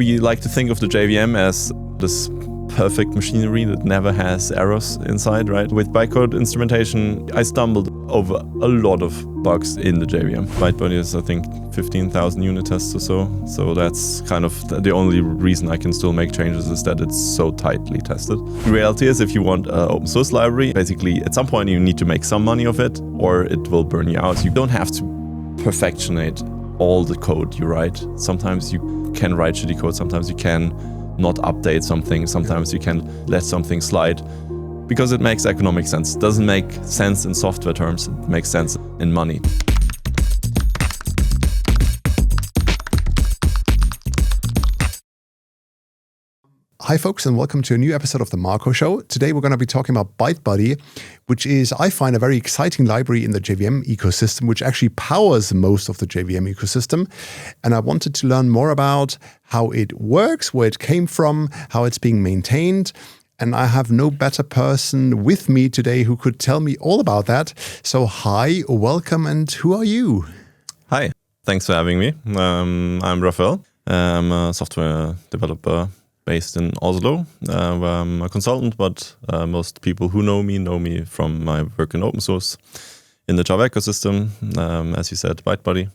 we like to think of the JVM as this perfect machinery that never has errors inside, right? With Bytecode Instrumentation, I stumbled over a lot of bugs in the JVM. ByteBuddy is, I think, 15,000 unit tests or so. So that's kind of the only reason I can still make changes is that it's so tightly tested. The reality is, if you want an open source library, basically at some point you need to make some money of it or it will burn you out. You don't have to perfectionate all the code you write. Sometimes you can write shitty code, sometimes you can not update something, sometimes you can let something slide because it makes economic sense. It doesn't make sense in software terms, it makes sense in money. Hi folks, and welcome to a new episode of the Marco Show. Today we're going to be talking about ByteBuddy, which is, I find, a very exciting library in the JVM ecosystem, which actually powers most of the JVM ecosystem. And I wanted to learn more about how it works, where it came from, how it's being maintained. And I have no better person with me today who could tell me all about that. So hi, welcome, and who are you? Hi, thanks for having me. I'm Rafael. I'm a software developer based in Oslo. I'm a consultant, but most people who know me from my work in open source in the Java ecosystem. As you said, ByteBuddy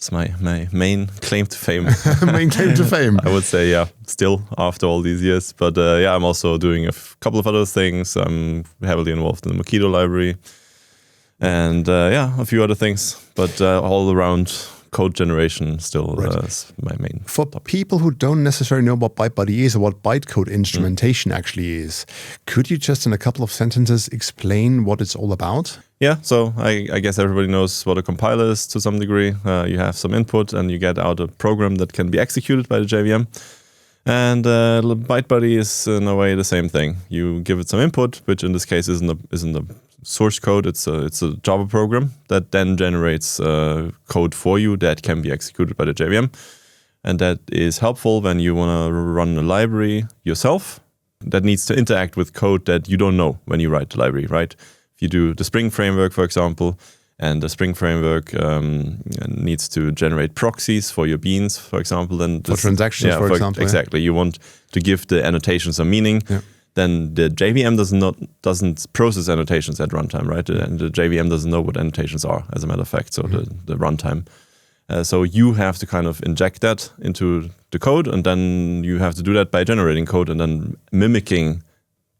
is my main claim to fame. Main claim to fame. I would say, yeah, still after all these years. But yeah, I'm also doing a couple of other things. I'm heavily involved in the Mockito library and yeah, a few other things. But all around code generation still is my main For topic. people who don't necessarily know what ByteBuddy is or what Bytecode Instrumentation actually is, could you just in a couple of sentences explain what it's all about? Yeah, so I guess everybody knows what a compiler is to some degree. You have some input and you get out a program that can be executed by the JVM. And ByteBuddy is in a way the same thing. You give it some input, which in this case isn't the source code. It's a Java program that then generates code for you that can be executed by the JVM. And that is helpful when you want to run a library yourself that needs to interact with code that you don't know when you write the library, right? If you do the Spring framework, for example, and the Spring framework needs to generate proxies for your beans, for example. Then For transactions, for example. Exactly. You want to give the annotations a meaning. Yeah. Then the JVM doesn't process annotations at runtime, right? And the JVM doesn't know what annotations are, as a matter of fact, so the runtime. So you have to kind of inject that into the code, and then you have to do that by generating code and then mimicking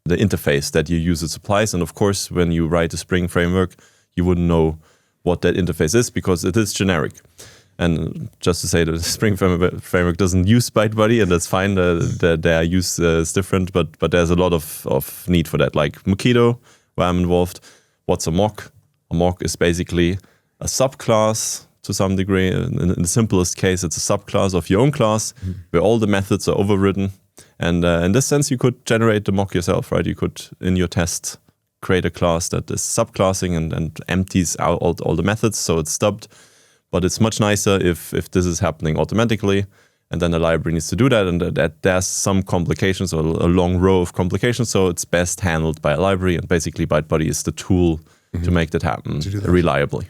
the interface that your user supplies. And of course, when you write a Spring framework, you wouldn't know what that interface is because it is generic. And just to say that the Spring framework doesn't use ByteBuddy, and that's fine. Their use is different, but there's a lot of need for that. Like Mockito, where I'm involved. What's a mock? A mock is basically a subclass to some degree. In the simplest case, it's a subclass of your own class where all the methods are overridden. And in this sense, you could generate the mock yourself, right? You could, in your test, create a class that is subclassing and empties out all the methods, so it's stubbed. But it's much nicer if this is happening automatically, and then the library needs to do that, and that there's some complications or a long row of complications, so it's best handled by a library, and basically ByteBuddy is the tool to make that happen reliably.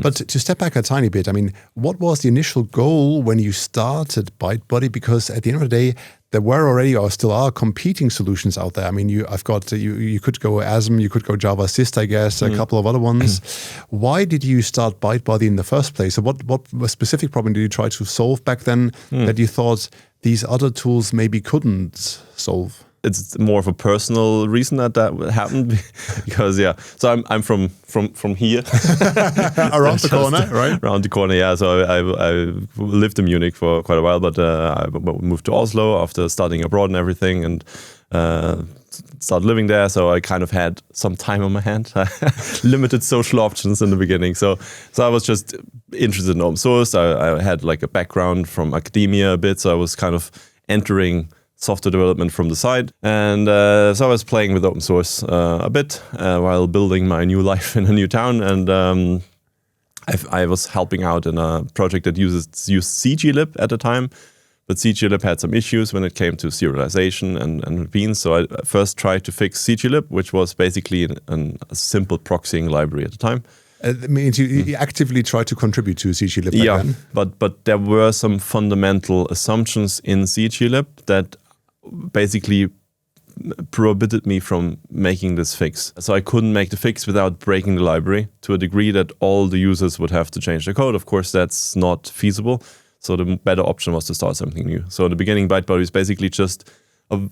But to step back a tiny bit, I mean, what was the initial goal when you started ByteBuddy? Because at the end of the day, there were already or still are competing solutions out there. I mean, you could go ASM, you could go Java Assist, I guess, a couple of other ones. Why did you start ByteBuddy in the first place? So what specific problem did you try to solve back then that you thought these other tools maybe couldn't solve? It's more of a personal reason that happened because so I'm from here around the corner, right? Around the corner, yeah. So I lived in Munich for quite a while, but I moved to Oslo after studying abroad and everything, and started living there. So I kind of had some time on my hand, limited social options in the beginning. So I was just interested in open source. I had like a background from academia a bit, so I was kind of entering software development from the side. And so I was playing with open source a bit while building my new life in a new town. And I was helping out in a project that used CGLIB at the time. But CGLIB had some issues when it came to serialization and beans. So I first tried to fix CGLIB, which was basically a simple proxying library at the time. It means you actively try to contribute to CGLIB back then? but there were some fundamental assumptions in CGLIB that basically prohibited me from making this fix. So I couldn't make the fix without breaking the library to a degree that all the users would have to change their code. Of course, that's not feasible. So the better option was to start something new. So in the beginning, ByteBuddy is basically just a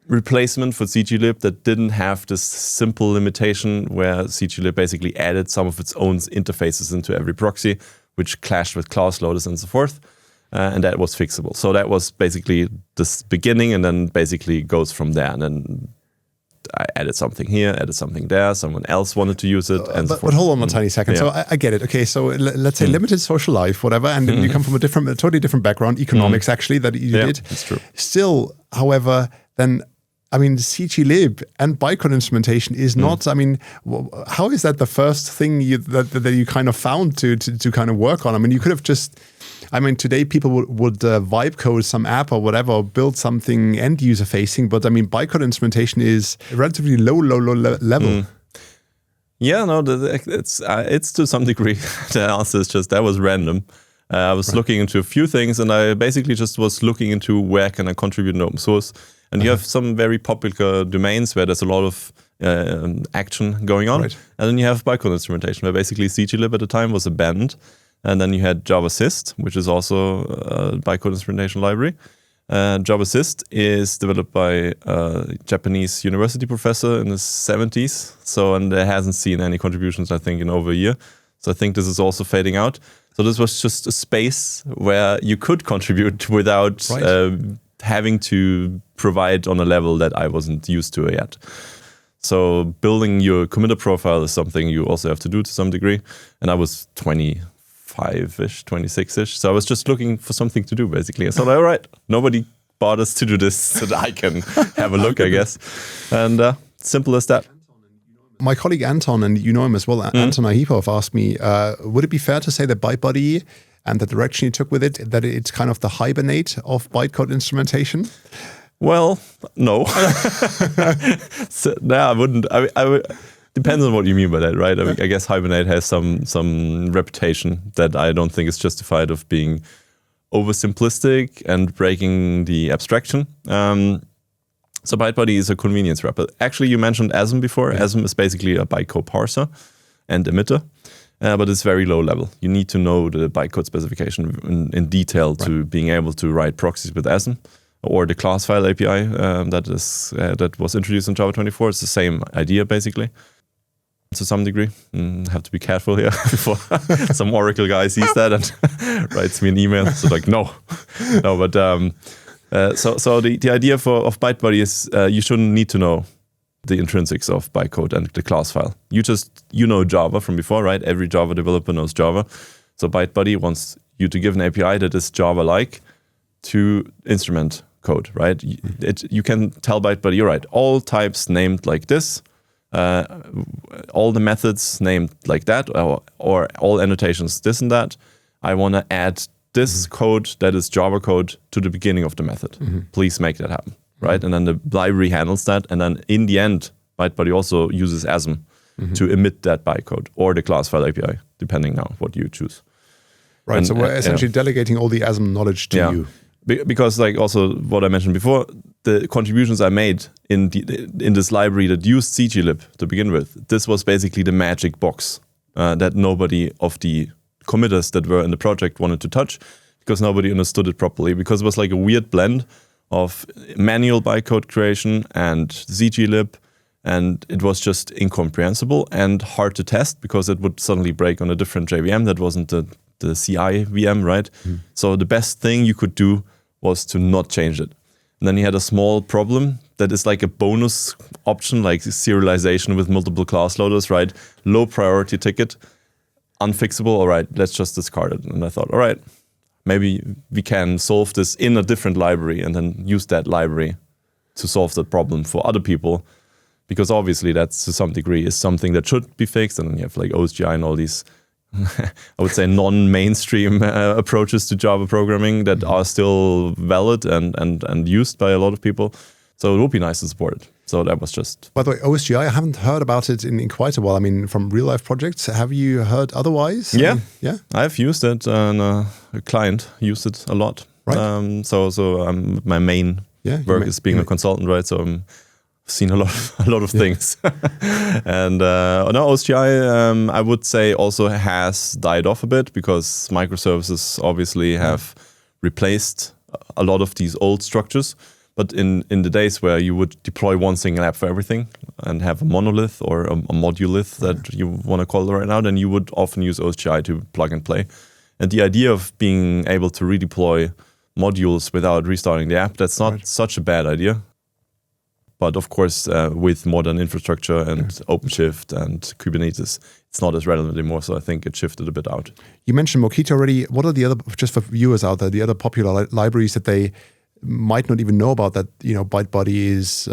replacement for CGLIB that didn't have this simple limitation where CGLIB basically added some of its own interfaces into every proxy, which clashed with class loaders and so forth. And that was fixable. So that was basically this beginning, and then basically goes from there. And then I added something here, added something there. Someone else wanted to use it, and so forth. But hold on a tiny second. Yeah. So I get it. Okay, so let's say limited social life, whatever, and you come from a totally different background, economics actually, that you did. That's true. Still, however, then I mean, CGLIB and Bytecode Instrumentation is not. I mean, how is that the first thing that you kind of found to kind of work on? I mean, you could have just. I mean, today people would vibe code some app or whatever, or build something end user facing. But I mean, Bytecode Instrumentation is relatively low level. Yeah, no, it's to some degree. The answer is just that was random. I was looking into a few things, and I basically just was looking into where can I contribute in open source. And you have some very popular domains where there's a lot of action going on. Right. And then you have Bytecode Instrumentation, where basically CGLIB at the time was abandoned. And then you had JavaSys, which is also a Bytecode Instrumentation library. JavaSys is developed by a Japanese university professor in the 70s. And there hasn't seen any contributions, I think, in over a year. So I think this is also fading out. So this was just a space where you could contribute without having to provide on a level that I wasn't used to yet. So building your committer profile is something you also have to do to some degree. And I was 25-ish, 26-ish. So I was just looking for something to do, basically. I thought, all right, nobody bothers to do this, so that I can have a look, I guess. And simple as that. My colleague Anton, and you know him as well, Anton Ahipov, asked me, would it be fair to say that ByteBuddy and the direction you took with it, that it's kind of the Hibernate of bytecode instrumentation? Well, no. I wouldn't. I would. Depends on what you mean by that, right? I mean, I guess Hibernate has some reputation that I don't think is justified of being oversimplistic and breaking the abstraction. So ByteBuddy is a convenience wrapper. Actually, you mentioned ASM before. Yeah. ASM is basically a bytecode parser and emitter, but it's very low level. You need to know the bytecode specification in detail to being able to write proxies with ASM. Or the class file API that was introduced in Java 24. It's the same idea, basically, to some degree. Have to be careful here before some Oracle guy sees that and writes me an email. So like, no. But so the idea of ByteBuddy is you shouldn't need to know the intrinsics of bytecode and the class file. You know Java from before, right? Every Java developer knows Java. So ByteBuddy wants you to give an API that is Java-like to instrument code, right? You can tell ByteBuddy, you're right, all types named like this, all the methods named like that, or all annotations this and that. I want to add this code that is Java code to the beginning of the method. Please make that happen, right? And then the library handles that. And then in the end, ByteBuddy also uses ASM to emit that bytecode or the class file API, depending now what you choose. Right, and, so we're essentially delegating all the ASM knowledge to you. Because like also what I mentioned before, the contributions I made in this library that used CGLIB to begin with, this was basically the magic box that nobody of the committers that were in the project wanted to touch because nobody understood it properly, because it was like a weird blend of manual bytecode creation and CGLIB, and it was just incomprehensible and hard to test because it would suddenly break on a different JVM that wasn't the CI VM, right? So the best thing you could do was to not change it. And then you had a small problem that is like a bonus option, like serialization with multiple class loaders, right? Low priority ticket, unfixable. All right, let's just discard it. And I thought, all right, maybe we can solve this in a different library and then use that library to solve that problem for other people. Because obviously that's to some degree is something that should be fixed. And then you have like OSGI and all these I would say non-mainstream approaches to Java programming that are still valid and used by a lot of people. So it would be nice to support it. So that was just... By the way, OSGI, I haven't heard about it in quite a while. I mean, from real-life projects, have you heard otherwise? Yeah. Yeah? I've used it, and a client used it a lot. Right. So my main work is being a consultant, right? So I've seen a lot of things. And no, OSGI, I would say, also has died off a bit because microservices obviously have replaced a lot of these old structures. But in the days where you would deploy one single app for everything and have a monolith or a modulith that you want to call it right now, then you would often use OSGI to plug and play. And the idea of being able to redeploy modules without restarting the app, that's not such a bad idea. But of course, with modern infrastructure and OpenShift and Kubernetes, it's not as relevant anymore. So I think it shifted a bit out. You mentioned Mockito already. What are the other, just for viewers out there, the other popular libraries that they might not even know about that, ByteBuddy is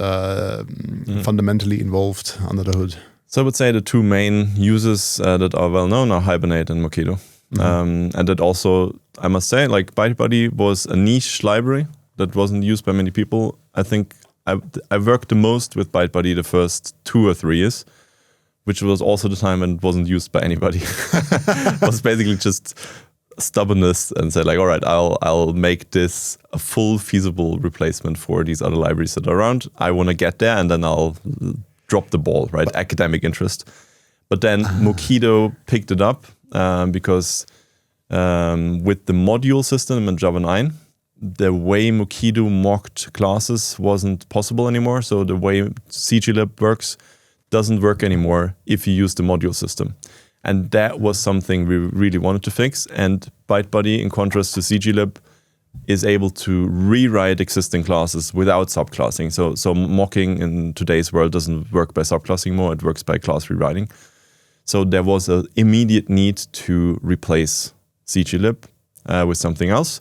fundamentally involved under the hood? So I would say the two main users that are well known are Hibernate and Mockito. And that also, I must say, like ByteBuddy was a niche library that wasn't used by many people. I think I worked the most with ByteBuddy the first 2 or 3 years, which was also the time when it wasn't used by anybody. It was basically just stubbornness and said like, all right, I'll make this a full feasible replacement for these other libraries that are around. I want to get there and then I'll drop the ball, right? Academic interest. But then Mockito picked it up because with the module system in Java 9, the way Mockito mocked classes wasn't possible anymore. So the way CGLIB works doesn't work anymore if you use the module system. And that was something we really wanted to fix. And ByteBuddy, in contrast to CGLIB, is able to rewrite existing classes without subclassing. So mocking in today's world doesn't work by subclassing more, it works by class rewriting. So there was an immediate need to replace CGLIB with something else.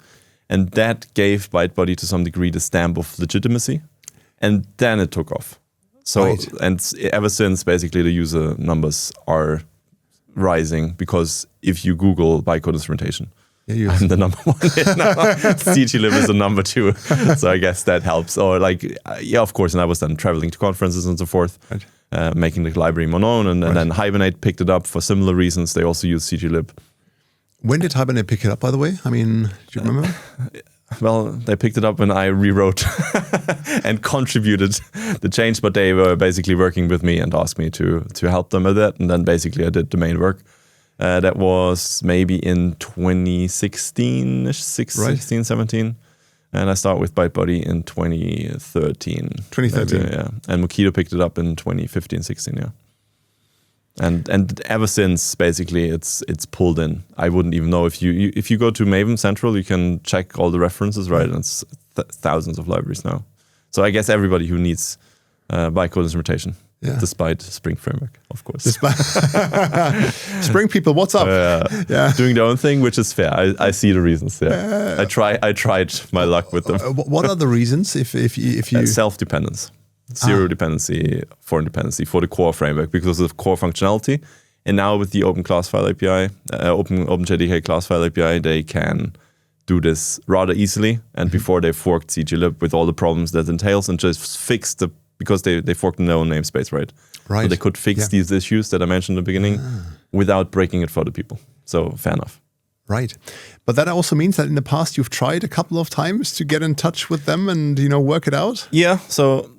And that gave ByteBuddy to some degree the stamp of legitimacy. And then it took off. So, and ever since, basically, the user numbers are rising because if you Google Bytecode Instrumentation, I'm the number 1 hit now. CGLIB is the number 2. So I guess that helps. Or like, of course, and I was then traveling to conferences and so forth, making the library more known. And then Hibernate picked it up for similar reasons. They also use CGLIB. When did Hibernate pick it up, by the way? I mean, do you remember? Well, they picked it up when I rewrote and contributed the change, but they were basically working with me and asked me to help them with that. And then basically I did the main work. That was maybe in 2016-ish, 16, 17. And I started with ByteBuddy in 2013. 2013? Yeah. And Mockito picked it up in 2015, 16, yeah. And ever since, basically, it's pulled in. I wouldn't even know if you go to Maven Central, you can check all the references, right? And it's thousands of libraries now. So I guess everybody who needs Bytecode Instrumentation, despite Spring Framework, of course. Spring people, what's up? Doing their own thing, which is fair. I see the reasons. Yeah, I tried my luck with them. What are the reasons? If you self-dependence. Zero dependency, foreign dependency for the core framework because of core functionality. And now with the Open Class File API, Open JDK Class File API, they can do this rather easily. And before they forked CGLIB with all the problems that entails and just fixed because they forked in their own namespace, right? So they could fix these issues that I mentioned in the beginning without breaking it for other people. So fair enough. Right. But that also means that in the past you've tried a couple of times to get in touch with them and, work it out? Yeah. So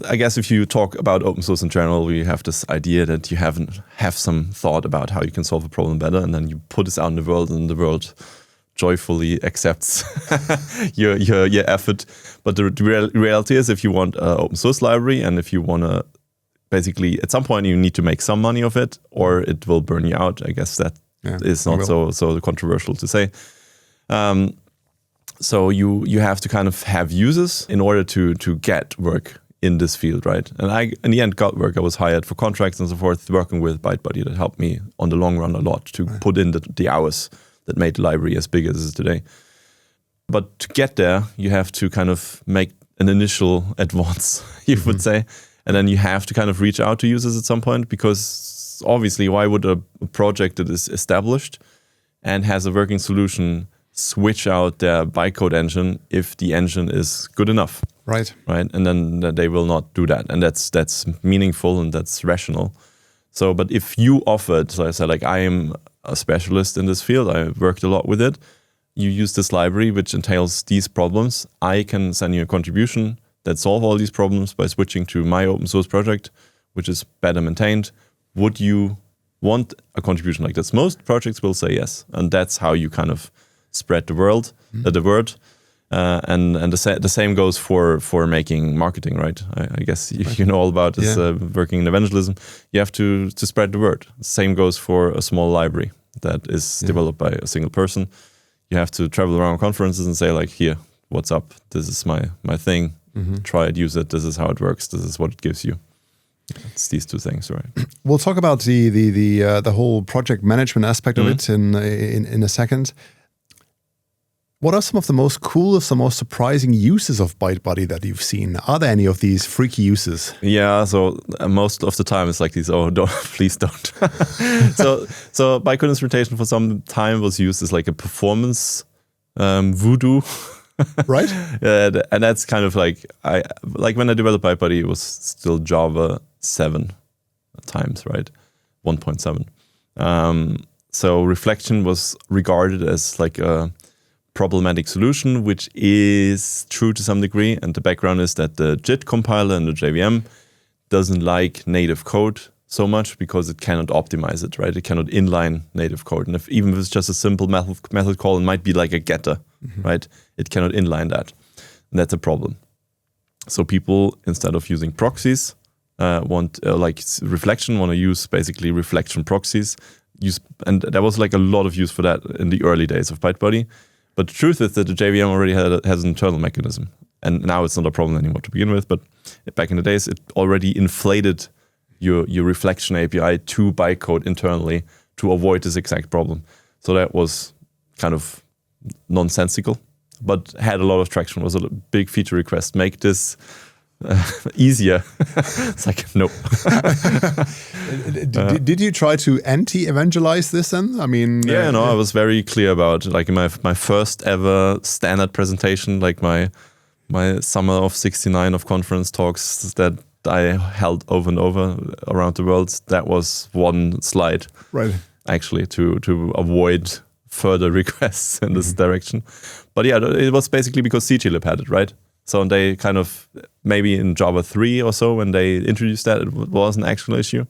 I guess if you talk about open source in general, we have this idea that you have some thought about how you can solve a problem better, and then you put this out in the world, and the world joyfully accepts your effort. But the reality is, if you want an open source library, and if you want to basically, at some point, you need to make some money of it, or it will burn you out. I guess that is not so controversial to say. So you have to kind of have users in order to get work in this field, right? And I, in the end, got work. I was hired for contracts and so forth, working with ByteBuddy that helped me on the long run a lot to put in the hours that made the library as big as it is today. But to get there, you have to kind of make an initial advance, you would say. And then you have to kind of reach out to users at some point because obviously, why would a project that is established and has a working solution switch out their bytecode engine if the engine is good enough? Right. And then they will not do that, and that's meaningful and that's rational. So, but if you offered, so I said, like, I am a specialist in this field, I worked a lot with it, you use this library which entails these problems, I can send you a contribution that solve all these problems by switching to my open source project, which is better maintained. Would you want a contribution like this? Most projects will say yes, and that's how you kind of spread the word. And the same goes for making marketing, right? I guess you know all about this, working in evangelism. You have to spread the word. Same goes for a small library that is developed by a single person. You have to travel around conferences and say, like, here, what's up? This is my thing. Try it, use it. This is how it works. This is what it gives you. It's these two things, right? We'll talk about the whole project management aspect of it in a second. What are some of the most coolest, the most surprising uses of ByteBuddy that you've seen? Are there any of these freaky uses? Yeah, so most of the time it's like these, please don't. so Bytecode Instrumentation for some time was used as like a performance voodoo. Right. And that's kind of like, when I developed ByteBuddy, it was still Java 7 times, right? 1.7. So reflection was regarded as like a problematic solution, which is true to some degree. And the background is that the JIT compiler and the JVM doesn't like native code so much because it cannot optimize it, right? It cannot inline native code. And even if it's just a simple method call, it might be like a getter, right? It cannot inline that. And that's a problem. So people, instead of using proxies, want to use basically reflection proxies. And there was like a lot of use for that in the early days of ByteBuddy. But the truth is that the JVM already has an internal mechanism. And now it's not a problem anymore to begin with. But back in the days, it already inflated your reflection API to bytecode internally to avoid this exact problem. So that was kind of nonsensical, but had a lot of traction. It was a big feature request. Make this easier. It's like, no. Did you try to anti-evangelize this then? I mean... I was very clear about, like, in my first ever standard presentation, like my summer of 69 of conference talks that I held over and over around the world. That was one slide, right? Actually, to avoid further requests in this direction. But yeah, it was basically because CGLIB had it, right? So they kind of, maybe in Java 3 or so, when they introduced that, it was an actual issue.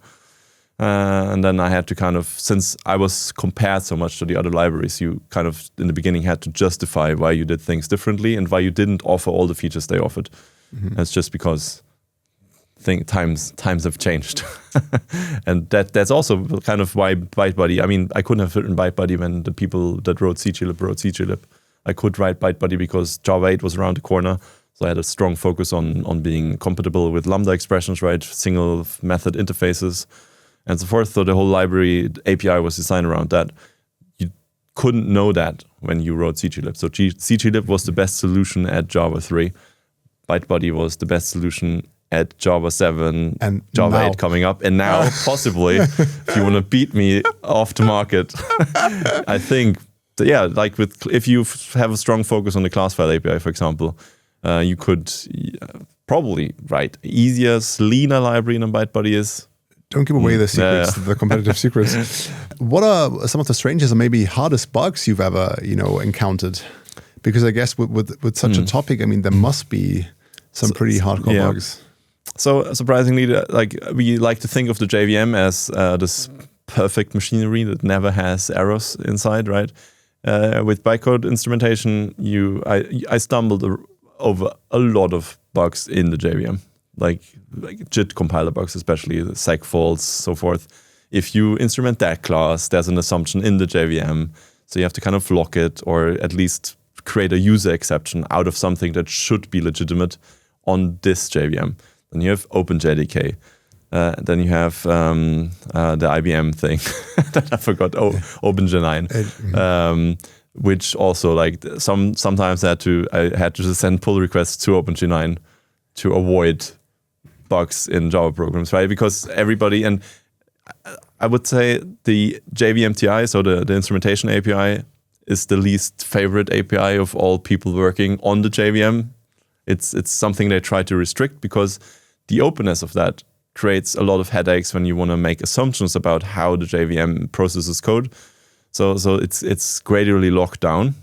And then I had to kind of, since I was compared so much to the other libraries, you kind of, in the beginning, had to justify why you did things differently and why you didn't offer all the features they offered. And it's just because times have changed. And that's also kind of why ByteBuddy, I mean, I couldn't have written ByteBuddy when the people that wrote CGLIB. I could write ByteBuddy because Java 8 was around the corner. So I had a strong focus on being compatible with Lambda expressions, right? Single method interfaces and so forth. So the whole library API was designed around that. You couldn't know that when you wrote CGLIB. So CGLIB was the best solution at Java 3. ByteBuddy was the best solution at Java 7 and Java 8 coming up. And now, possibly, if you want to beat me off the market, I think, like if you have a strong focus on the class file API, for example, you could probably write easier, leaner library than ByteBuddy is. Don't give away the secrets, the competitive secrets. What are some of the strangest or maybe hardest bugs you've ever, encountered? Because I guess with such a topic, I mean, there must be some pretty hardcore bugs. So surprisingly, we like to think of the JVM as this perfect machinery that never has errors inside, right? With Bytecode Instrumentation, I stumbled over a lot of bugs in the JVM, like JIT compiler bugs, especially the seg faults, so forth. If you instrument that class, there's an assumption in the JVM, so you have to kind of lock it or at least create a user exception out of something that should be legitimate on this JVM. Then you have OpenJDK. Then you have the IBM thing that I forgot. OpenG9, which also sometimes I had to send pull requests to OpenG9 to avoid bugs in Java programs, right? Because everybody, and I would say the JVM-TI, so the instrumentation API, is the least favorite API of all people working on the JVM. It's something they try to restrict because the openness of that creates a lot of headaches when you want to make assumptions about how the JVM processes code. So it's gradually locked down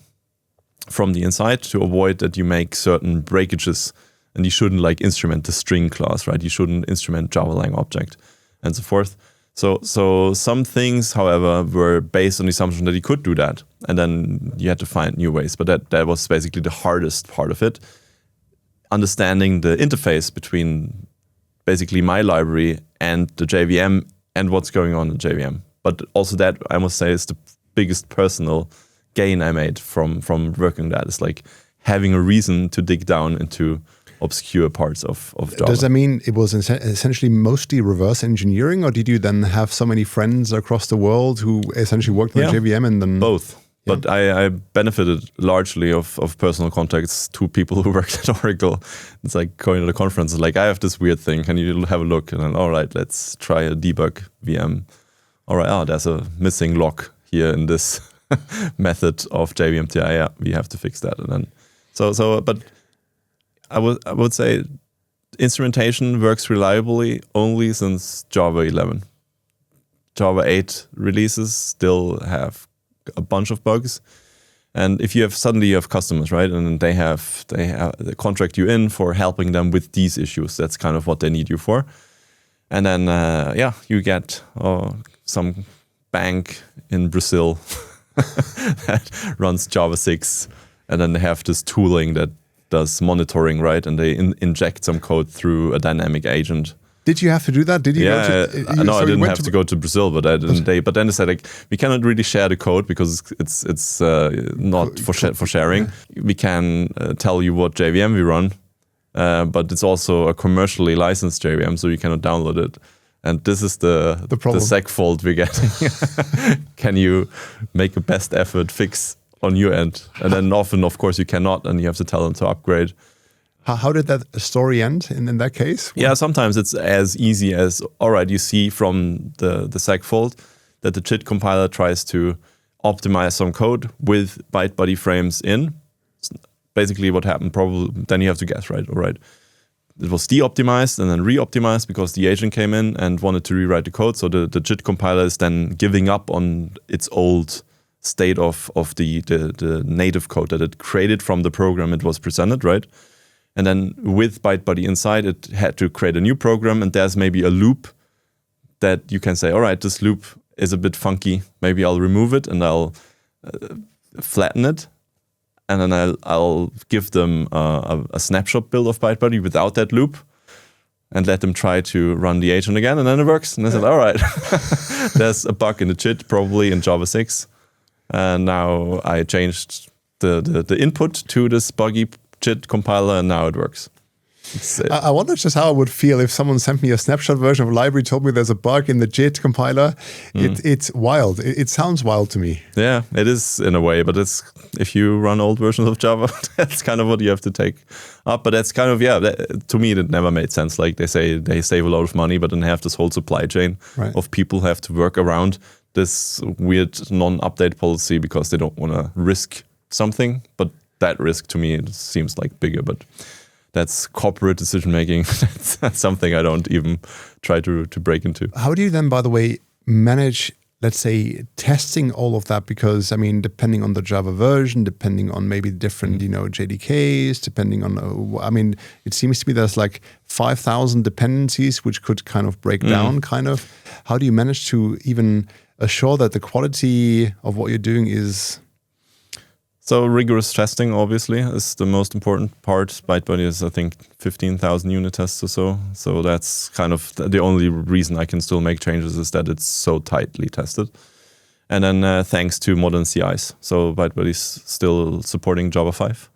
from the inside to avoid that you make certain breakages, and you shouldn't like instrument the string class, right? You shouldn't instrument Java lang object and so forth. So some things, however, were based on the assumption that you could do that, and then you had to find new ways. But that was basically the hardest part of it, understanding the interface between basically my library and the JVM and what's going on in the JVM. But also that, I must say, is the biggest personal gain I made from working on that. It's like having a reason to dig down into obscure parts of Java. Does that mean it was essentially mostly reverse engineering, or did you then have so many friends across the world who essentially worked on JVM and then... Both. Yeah. But I benefited largely of personal contacts to people who worked at Oracle. It's like going to the conference, like, I have this weird thing, can you have a look? And then, all right, let's try a debug VM. All right, there's a missing lock here in this method of JVM-TI. Yeah, we have to fix that. And then, but I would say instrumentation works reliably only since Java 11. Java 8 releases still have a bunch of bugs, and if you have customers, right, and they contract you in for helping them with these issues. That's kind of what they need you for. And then you get some bank in Brazil that runs Java 6, and then they have this tooling that does monitoring, right? And they inject some code through a dynamic agent. Did you have to do that? Did you? Yeah, no, I didn't have to go to Brazil, but but then they said, like, we cannot really share the code because it's not for sharing. Yeah. We can tell you what JVM we run, but it's also a commercially licensed JVM, so you cannot download it. And this is the seg fault we're getting. Can you make a best effort fix on your end? And then often, of course, you cannot, and you have to tell them to upgrade. How did that story end in that case? Yeah, sometimes it's as easy as, all right, you see from the seg fault that the JIT compiler tries to optimize some code with ByteBuddy frames in. It's basically what happened, probably, then you have to guess, right? All right. It was de-optimized and then re-optimized because the agent came in and wanted to rewrite the code. So the JIT compiler is then giving up on its old state of the native code that it created from the program it was presented, right? And then with ByteBuddy inside, it had to create a new program, and there's maybe a loop that you can say, all right, this loop is a bit funky. Maybe I'll remove it and I'll flatten it. And then I'll give them a snapshot build of ByteBuddy without that loop and let them try to run the agent again, and then it works. And I said, all right, there's a bug in the JIT, probably in Java 6. And now I changed the input to this buggy JIT compiler, and now it works. I wonder just how I would feel if someone sent me a snapshot version of a library, told me there's a bug in the JIT compiler. It's wild. It sounds wild to me. Yeah, it is in a way, but it's if you run old versions of Java, that's kind of what you have to take up. But that's kind of, to me, it never made sense. Like they say they save a lot of money, but then they have this whole supply chain of people who have to work around this weird non-update policy because they don't want to risk something. But that risk to me, it seems like bigger, but that's corporate decision making. That's something I don't even try to break into. How do you then, by the way, manage, let's say, testing all of that? Because, I mean, depending on the Java version, depending on maybe different, JDKs, depending on, it seems to me there's like 5,000 dependencies which could kind of break down, kind of. How do you manage to even assure that the quality of what you're doing is... So rigorous testing, obviously, is the most important part. ByteBuddy is, I think, 15,000 unit tests or so. So that's kind of the only reason I can still make changes is that it's so tightly tested. And then thanks to modern CIs. So ByteBuddy is still supporting Java 5.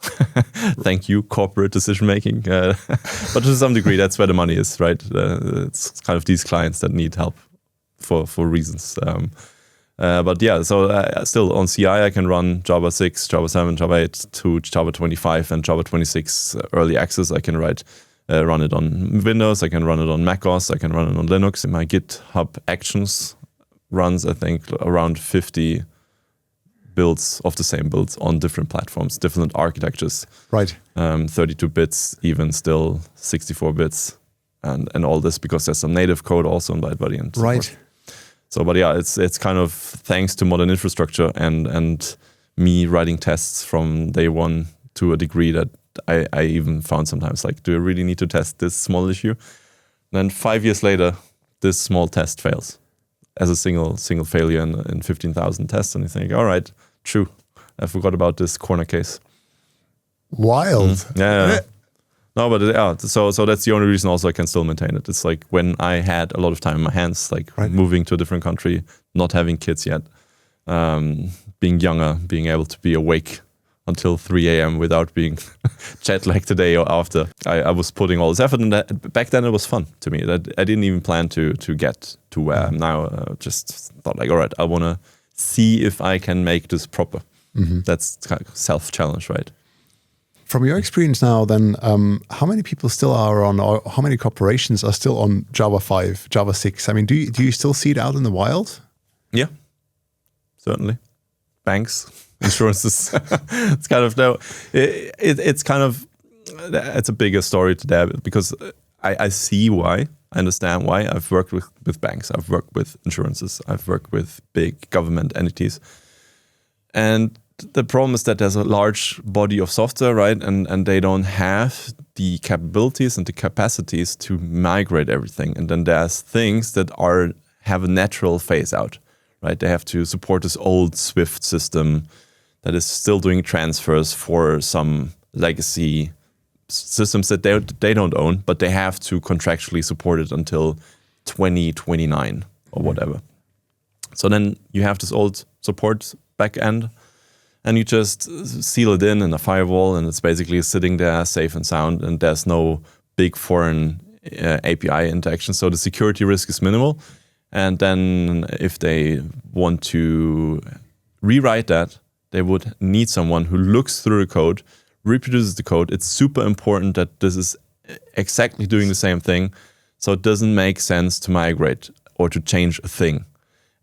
Thank you, corporate decision making. But to some degree, that's where the money is, right? It's kind of these clients that need help for reasons. But yeah, so still on CI, I can run Java 6, Java 7, Java 8 to Java 25 and Java 26 early access. I can run it on Windows, I can run it on macOS, I can run it on Linux. My GitHub Actions runs, I think, around 50 builds of the same builds on different platforms, different architectures. Right. 32 bits, even still 64 bits, and all this because there's some native code also on ByteBuddy. And right. So, but yeah, it's kind of thanks to modern infrastructure and me writing tests from day one to a degree that I even found sometimes like, do I really need to test this small issue? And then 5 years later, this small test fails as a single failure in 15,000 tests, and you think, all right, true, I forgot about this corner case. Wild. Yeah. No, but yeah, so that's the only reason also I can still maintain it. It's like when I had a lot of time in my hands, like moving to a different country, not having kids yet, being younger, being able to be awake until 3 a.m. without being jet lagged today or after. I was putting all this effort in that. Back then it was fun to me. I didn't even plan to get to where I am now. Just thought like, all right, I want to see if I can make this proper. That's kind of self-challenge, right? From your experience now, then, how many people still are on, or how many corporations are still on Java 5, Java 6? I mean, do you still see it out in the wild? Yeah, certainly. Banks, insurances. It's kind of it's a bigger story to that because I see why. I understand why. I've worked with banks. I've worked with insurances. I've worked with big government entities. And the problem is that there's a large body of software, right? And they don't have the capabilities and the capacities to migrate everything. And then there's things that have a natural phase out, right? They have to support this old Swift system that is still doing transfers for some legacy systems that they don't own, but they have to contractually support it until 2029 or whatever. So then you have this old support backend, and you just seal it in a firewall, and it's basically sitting there safe and sound, and there's no big foreign API interaction. So the security risk is minimal. And then if they want to rewrite that, they would need someone who looks through the code, reproduces the code. It's super important that this is exactly doing the same thing. So it doesn't make sense to migrate or to change a thing.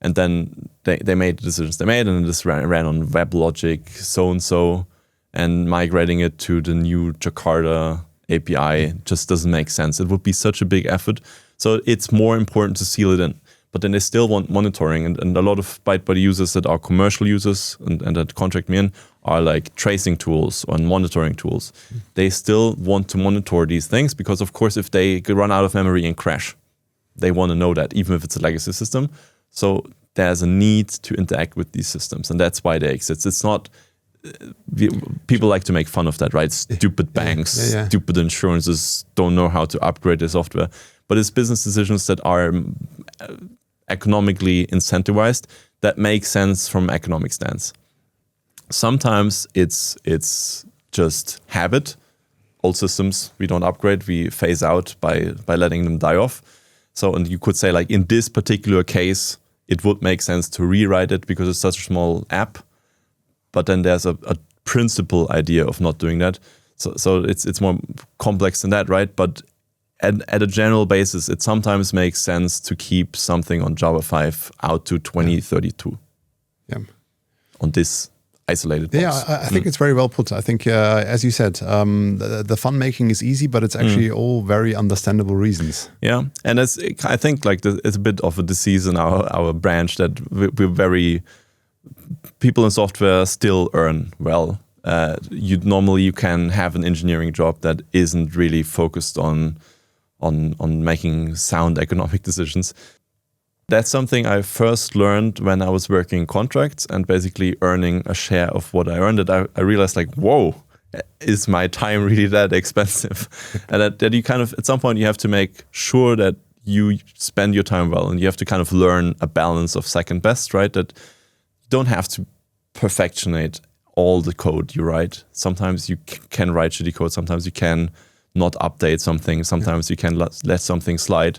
And then they made the decisions they made, and this ran on WebLogic so-and-so, and migrating it to the new Jakarta API just doesn't make sense. It would be such a big effort. So it's more important to seal it in. But then they still want monitoring, and a lot of ByteBuddy users that are commercial users and that contract me in are like tracing tools or monitoring tools. They still want to monitor these things because, of course, if they run out of memory and crash, they want to know that, even if it's a legacy system. So there's a need to interact with these systems, and that's why they exist. It's not, people like to make fun of that, right? Stupid banks, stupid insurances don't know how to upgrade their software. But it's business decisions that are economically incentivized that make sense from economic stance. Sometimes it's just habit. Old systems we don't upgrade, we phase out by letting them die off. So, and you could say like in this particular case, it would make sense to rewrite it because it's such a small app. But then there's a principal idea of not doing that. So it's more complex than that, right? But at a general basis, it sometimes makes sense to keep something on Java 5 out to 2032. Yeah. On this isolated box. Yeah, I think it's very well put. I think, as you said, the fun making is easy, but it's actually all very understandable reasons. Yeah, and I think like it's a bit of a disease in our branch that we're very, people in software still earn well. You can have an engineering job that isn't really focused on making sound economic decisions. That's something I first learned when I was working contracts and basically earning a share of what I earned. That I realized like, whoa, is my time really that expensive? And that you kind of, at some point you have to make sure that you spend your time well, and you have to kind of learn a balance of second best, right? That you don't have to perfectionate all the code you write. Sometimes you can write shitty code, sometimes you can not update something, sometimes you can let something slide.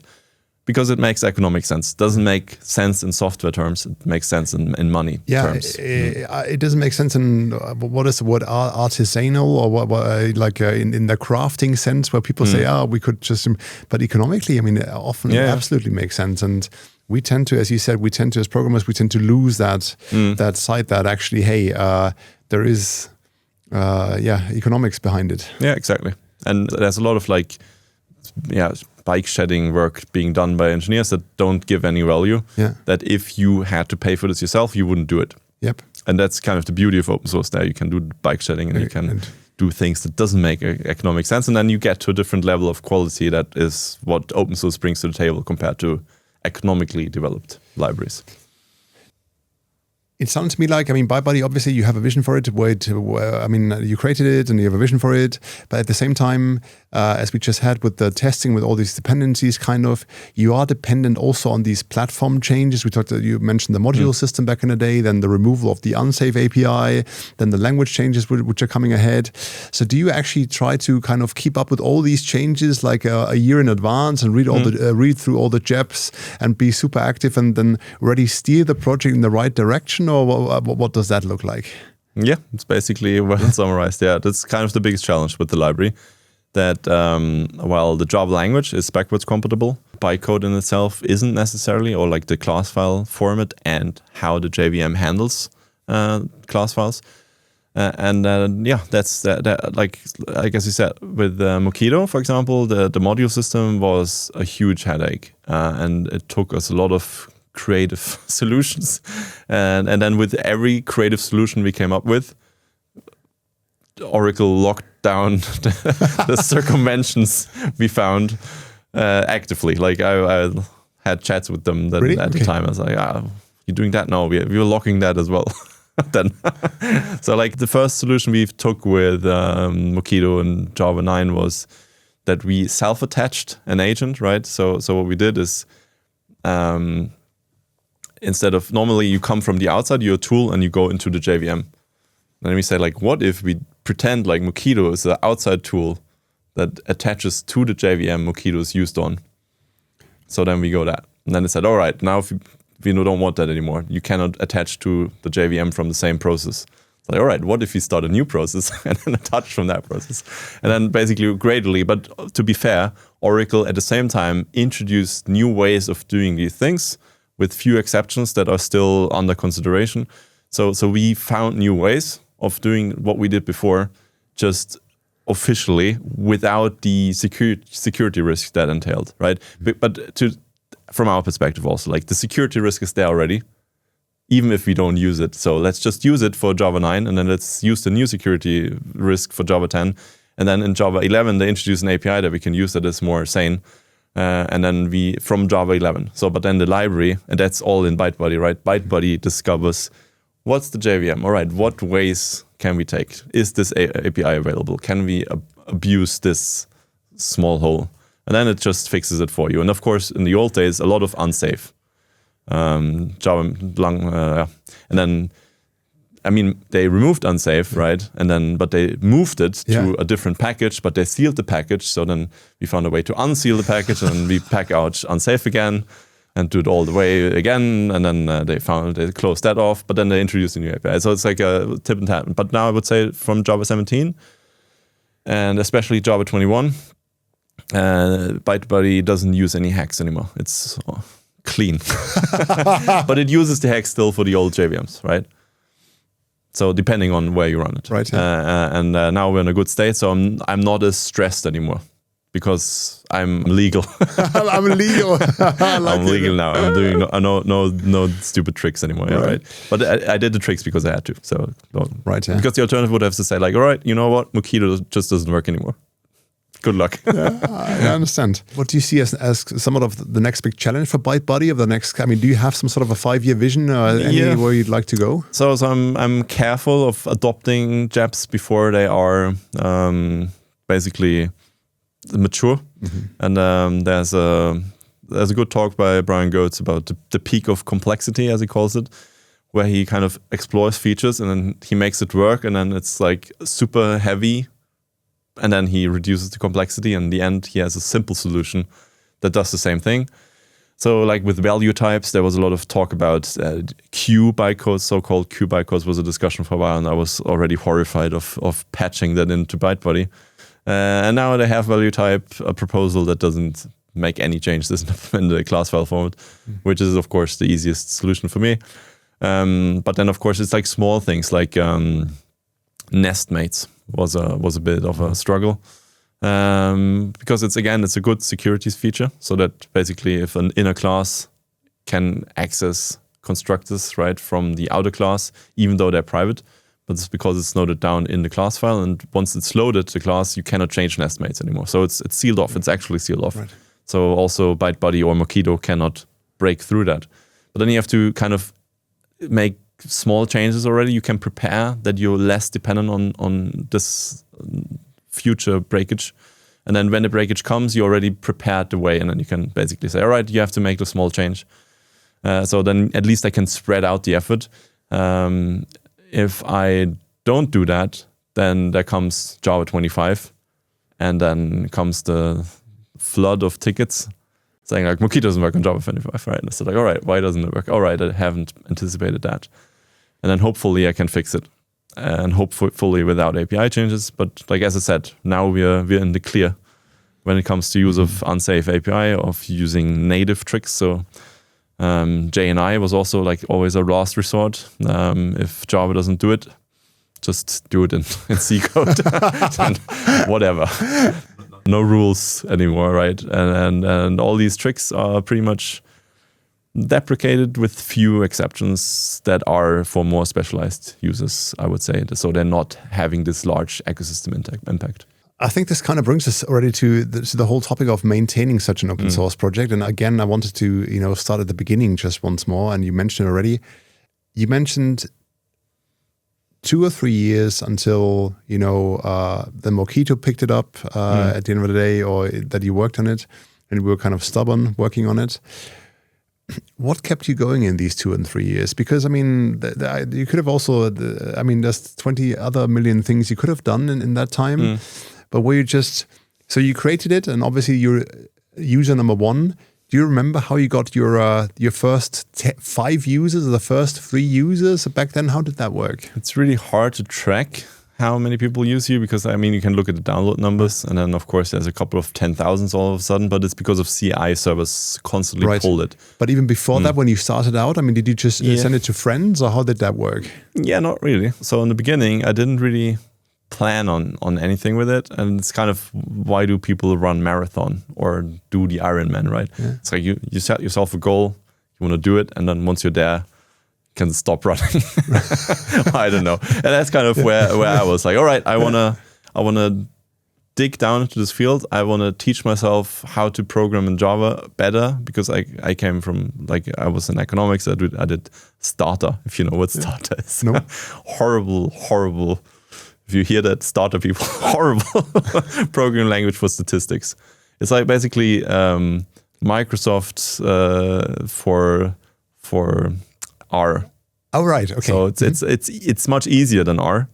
Because it makes economic sense. Doesn't make sense in software terms. It makes sense in money terms. It doesn't make sense in what is the word, artisanal, or what in the crafting sense, where people say, we could just. But economically, I mean, it often absolutely makes sense. And we tend to, as you said, as programmers, we tend to lose that side that actually, there is economics behind it. Yeah, exactly. And there's a lot of bike shedding work being done by engineers that don't give any value. Yeah. That if you had to pay for this yourself, you wouldn't do it. Yep. And that's kind of the beauty of open source. There you can do bike shedding and you can do things that doesn't make economic sense, and then you get to a different level of quality. That is what open source brings to the table compared to economically developed libraries. It sounds to me like, ByteBuddy, obviously you have a vision for it, you created it and you have a vision for it, but at the same time, as we just had with the testing, with all these dependencies, you are dependent also on these platform changes. You mentioned the module system back in the day, then the removal of the unsafe API, then the language changes which are coming ahead. So do you actually try to kind of keep up with all these changes like a year in advance and read through all the JEPs and be super active and then already steer the project in the right direction? Or what does that look like? Yeah, it's basically well summarized. Yeah, that's kind of the biggest challenge with the library. That while the Java language is backwards compatible, bytecode in itself isn't necessarily, or like the class file format and how the JVM handles class files. That's like as you said, with Mockito, for example, the module system was a huge headache, and it took us a lot of creative solutions, and then with every creative solution we came up with, Oracle locked down the circumventions we found actively. Like I had chats with them at the time. I was like, you're doing that now. We were locking that as well. Then, so like the first solution we took with Mockito and Java 9 was that we self-attached an agent, right? So what we did is, instead of normally you come from the outside, you're a tool and you go into the JVM. And then we say, like, what if we pretend like Mockito is the outside tool that attaches to the JVM Mockito is used on? So then we go that. And then it said, all right, now if we don't want that anymore, you cannot attach to the JVM from the same process. It's like, all right, what if we start a new process and then attach from that process? And then basically gradually, but to be fair, Oracle at the same time introduced new ways of doing these things with few exceptions that are still under consideration. So we found new ways of doing what we did before, just officially, without the security risk that entailed, right? But from our perspective also, like the security risk is there already, even if we don't use it. So let's just use it for Java 9, and then let's use the new security risk for Java 10. And then in Java 11, they introduce an API that we can use that is more sane. And then from Java 11. But then the library, and that's all in ByteBuddy, right? ByteBuddy discovers what's the JVM. All right, what ways can we take? Is this API available? Can we abuse this small hole? And then it just fixes it for you. And of course, in the old days, a lot of unsafe Java long, and then. They removed unsafe, right? But they moved it to a different package, but they sealed the package. So then we found a way to unseal the package and we pack out unsafe again and do it all the way again. And then they closed that off, but then they introduced a new API. So it's like a tip and tap. But now I would say from Java 17 and especially Java 21, ByteBuddy doesn't use any hacks anymore. It's clean. But it uses the hacks still for the old JVMs, right? So depending on where you run it, right? And now we're in a good state, so I'm not as stressed anymore because I'm legal. I'm legal. I'm legal now. I'm doing no stupid tricks anymore. Yeah, right. But I did the tricks because I had to. So right, yeah. Because the alternative would have to say like, all right, you know what, Mockito just doesn't work anymore. Good luck. I understand. What do you see as somewhat of the next big challenge for ByteBuddy of the next? Do you have some sort of a 5-year vision anywhere you'd like to go? So I'm careful of adopting JEPs before they are basically mature. Mm-hmm. And there's a good talk by Brian Goetz about the peak of complexity, as he calls it, where he kind of explores features and then he makes it work, and then it's like super heavy. And then he reduces the complexity, and in the end, he has a simple solution that does the same thing. So like with value types, there was a lot of talk about Q bytecodes, so-called Q bytecodes was a discussion for a while, and I was already horrified of patching that into ByteBuddy. And now they have value type, a proposal that doesn't make any changes in the class file format, which is of course the easiest solution for me. But then of course it's like small things like nestmates was a bit of a struggle. Because it's a good securities feature, so that basically if an inner class can access constructors right from the outer class, even though they're private, but it's because it's loaded down in the class file, and once it's loaded, the class, you cannot change nestmates anymore. So it's sealed off. It's actually sealed off. Right. So also ByteBuddy or Mockito cannot break through that. But then you have to kind of make small changes already. You can prepare that you're less dependent on this future breakage, and then when the breakage comes, you already prepared the way, and then you can basically say, all right, you have to make the small change. So then at least I can spread out the effort. If I don't do that, then there comes Java 25, and then comes the flood of tickets saying like, Mockito doesn't work on Java 25, right? And so like, all right, why doesn't it work? All right, I haven't anticipated that. And then hopefully I can fix it. And hopefully without API changes. But like as I said, now we're in the clear when it comes to use of unsafe API, of using native tricks. So JNI was also like always a last resort. If Java doesn't do it, just do it in C code and whatever. No rules anymore, right? And all these tricks are pretty much deprecated with few exceptions that are for more specialized users, I would say. So they're not having this large ecosystem impact. I think this kind of brings us already to the whole topic of maintaining such an open source project. And again, I wanted to start at the beginning just once more. And you mentioned already, 2 or 3 years until the Mockito picked it up at the end of the day, or that you worked on it, and we were kind of stubborn working on it. What kept you going in these 2 and 3 years? Because, I mean, you could have also, there's 20 other million things you could have done in that time. But were you just, so you created it, and obviously you're user number 1. Do you remember how you got your first 5 users, or the first 3 users back then? How did that work? It's really hard to track how many people use you, because I mean, you can look at the download numbers, and then of course there's a couple of 10,000s all of a sudden, but it's because of CI servers constantly pulled it. But even before that, when you started out, I mean, did you just send it to friends, or how did that work? Yeah, not really. So in the beginning, I didn't really plan on anything with it, and it's kind of, why do people run marathon or do the Ironman, right? Yeah. It's like you set yourself a goal, you want to do it, and then once you're there, can stop running. I don't know. And that's kind of where I was like, all right, I wanna dig down into this field. I wanna teach myself how to program in Java better, because I came from, like, I was in economics. I did Starter, if you know what Starter is. No. Horrible. If you hear that, Starter people, horrible programming language for statistics. It's like basically Microsoft for R. Oh, right. Okay. So it's much easier than R,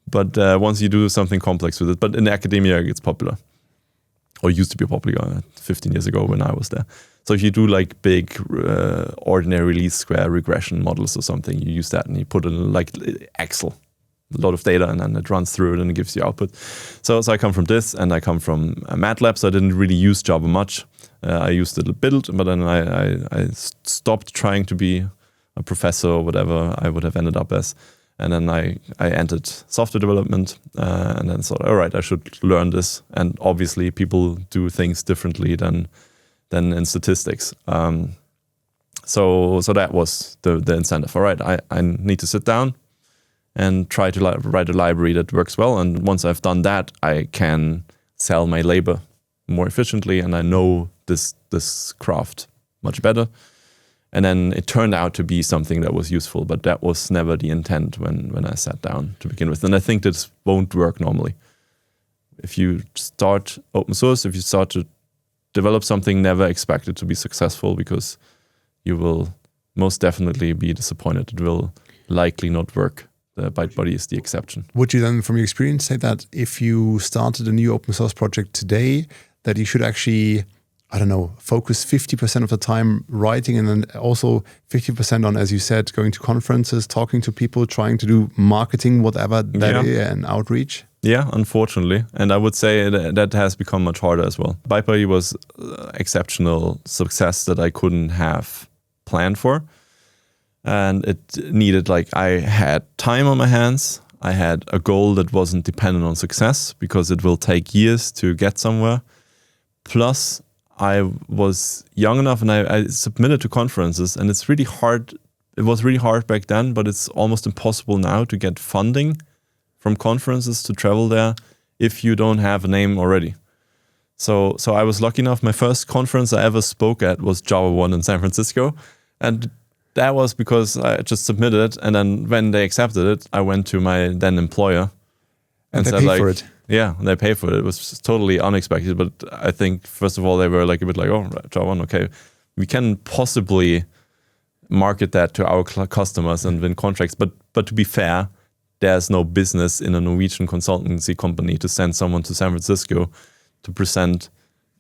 but once you do something complex with it, but in academia it's popular, or used to be popular 15 years ago when I was there. So if you do like big ordinary least square regression models or something, you use that and you put in like Excel, a lot of data, and then it runs through it and it gives you output. So I come from this, and I come from MATLAB, so I didn't really use Java much. I used it a bit, but then I stopped trying to be a professor or whatever I would have ended up as. And then I entered software development, and then thought, all right, I should learn this. And obviously people do things differently than in statistics. So that was the incentive. All right, I need to sit down and try to write a library that works well. And once I've done that, I can sell my labor more efficiently, and I know this craft much better. And then it turned out to be something that was useful, but that was never the intent when I sat down to begin with. And I think this won't work normally. If you start open source, if you start to develop something, never expect it to be successful, because you will most definitely be disappointed. It will likely not work. The ByteBuddy is the exception. Would you then, from your experience, say that if you started a new open source project today, that you should actually I don't know, focus 50% of the time writing and then also 50% on, as you said, going to conferences, talking to people, trying to do marketing, whatever that is, and outreach? Yeah, unfortunately. And I would say that has become much harder as well. ByteBuddy was exceptional success that I couldn't have planned for. And it needed, like, I had time on my hands. I had a goal that wasn't dependent on success because it will take years to get somewhere. Plus, I was young enough and I submitted to conferences, and it's really hard. It was really hard back then, but it's almost impossible now to get funding from conferences to travel there if you don't have a name already. So I was lucky enough. My first conference I ever spoke at was Java 1 in San Francisco. And that was because I just submitted it. And then when they accepted it, I went to my then employer and said, they like, for it. Yeah, they paid for it. It was totally unexpected. But I think, first of all, they were like a bit like, oh, right, Java 1, okay. We can possibly market that to our customers and win contracts. But to be fair, there's no business in a Norwegian consultancy company to send someone to San Francisco to present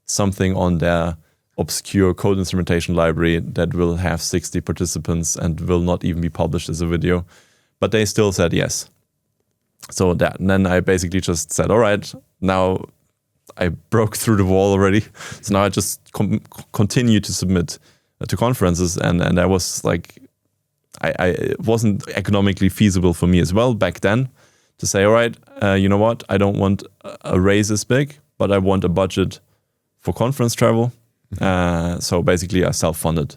something on their obscure code instrumentation library that will have 60 participants and will not even be published as a video. But they still said yes. So and then I basically just said, all right, now I broke through the wall already. So now I just continue to submit to conferences. And I was like, it wasn't economically feasible for me as well back then to say, all right, you know what? I don't want a raise this big, but I want a budget for conference travel. So basically I self-funded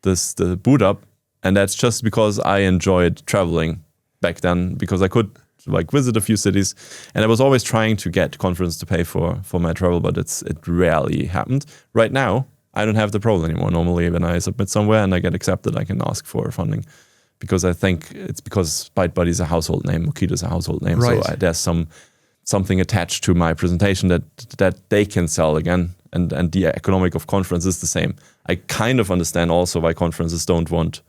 the boot up. And that's just because I enjoyed traveling back then, because I could like visit a few cities, and I was always trying to get conference to pay for my travel, but it rarely happened. Right now, I don't have the problem anymore. Normally, when I submit somewhere and I get accepted, I can ask for funding, because I think it's because ByteBuddy is a household name, Mockito is a household name, right. So there's something attached to my presentation that they can sell again, and the economic of conference is the same. I kind of understand also why conferences don't want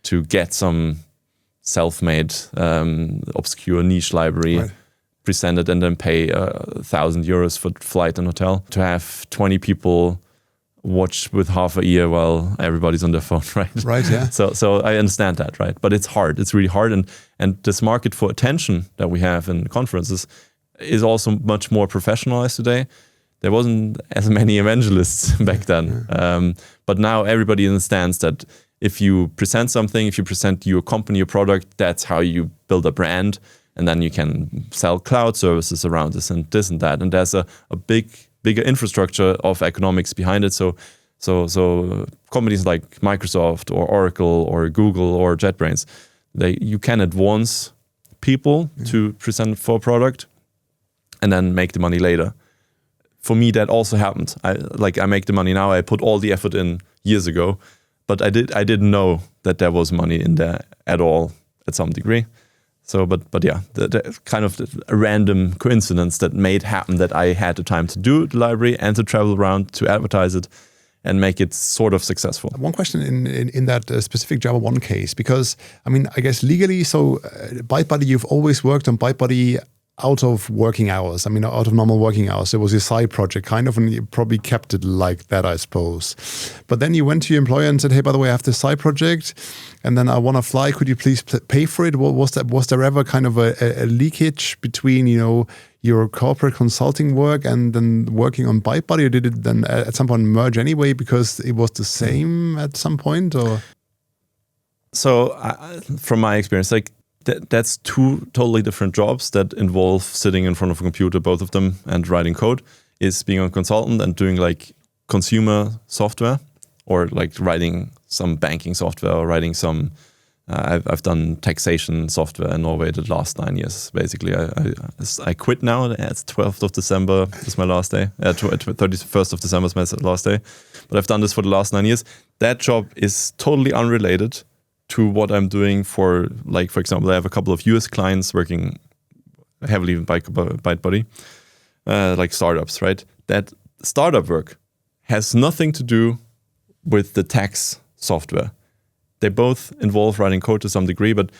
to get some self-made obscure niche library presented and then pay €1,000 for flight and hotel to have 20 people watch with half a ear while everybody's on their phone, right? Right, yeah. So I understand that, right? But it's hard. It's really hard. And this market for attention that we have in conferences is also much more professionalized today. There wasn't as many evangelists back then. But now everybody understands that if you present something, if you present your company, your product, that's how you build a brand. And then you can sell cloud services around this and that. And there's a bigger infrastructure of economics behind it. So companies like Microsoft or Oracle or Google or JetBrains, you can advance people to present for a product and then make the money later. For me, that also happened. I make the money now. I put all the effort in years ago, but I didn't know that there was money in there at all at some degree. So, but yeah, the kind of a random coincidence that made happen that I had the time to do the library and to travel around to advertise it and make it sort of successful. One question in that specific Java 1 case, because I mean, I guess legally, so ByteBuddy, you've always worked on ByteBuddy out of working hours. I mean, out of normal working hours. It was your side project, kind of, and you probably kept it like that, I suppose. But then you went to your employer and said, hey, by the way, I have this side project, and then I want to fly. Could you please pay for it? Was there ever kind of a leakage between, your corporate consulting work and then working on ByteBuddy, or did it then at some point merge anyway because it was the same at some point? Or so, from my experience, like, that's two totally different jobs that involve sitting in front of a computer, both of them, and writing code. Is being a consultant and doing like consumer software, or like writing some banking software, or writing some. I've done taxation software in Norway the last 9 years. Basically, I quit now. It's 12th of December. It's my last day. 31st of December is my last day. But I've done this for the last 9 years. That job is totally unrelated to what I'm doing for example, I have a couple of US clients working heavily in ByteBuddy, like startups, right? That startup work has nothing to do with the tax software. They both involve writing code to some degree, but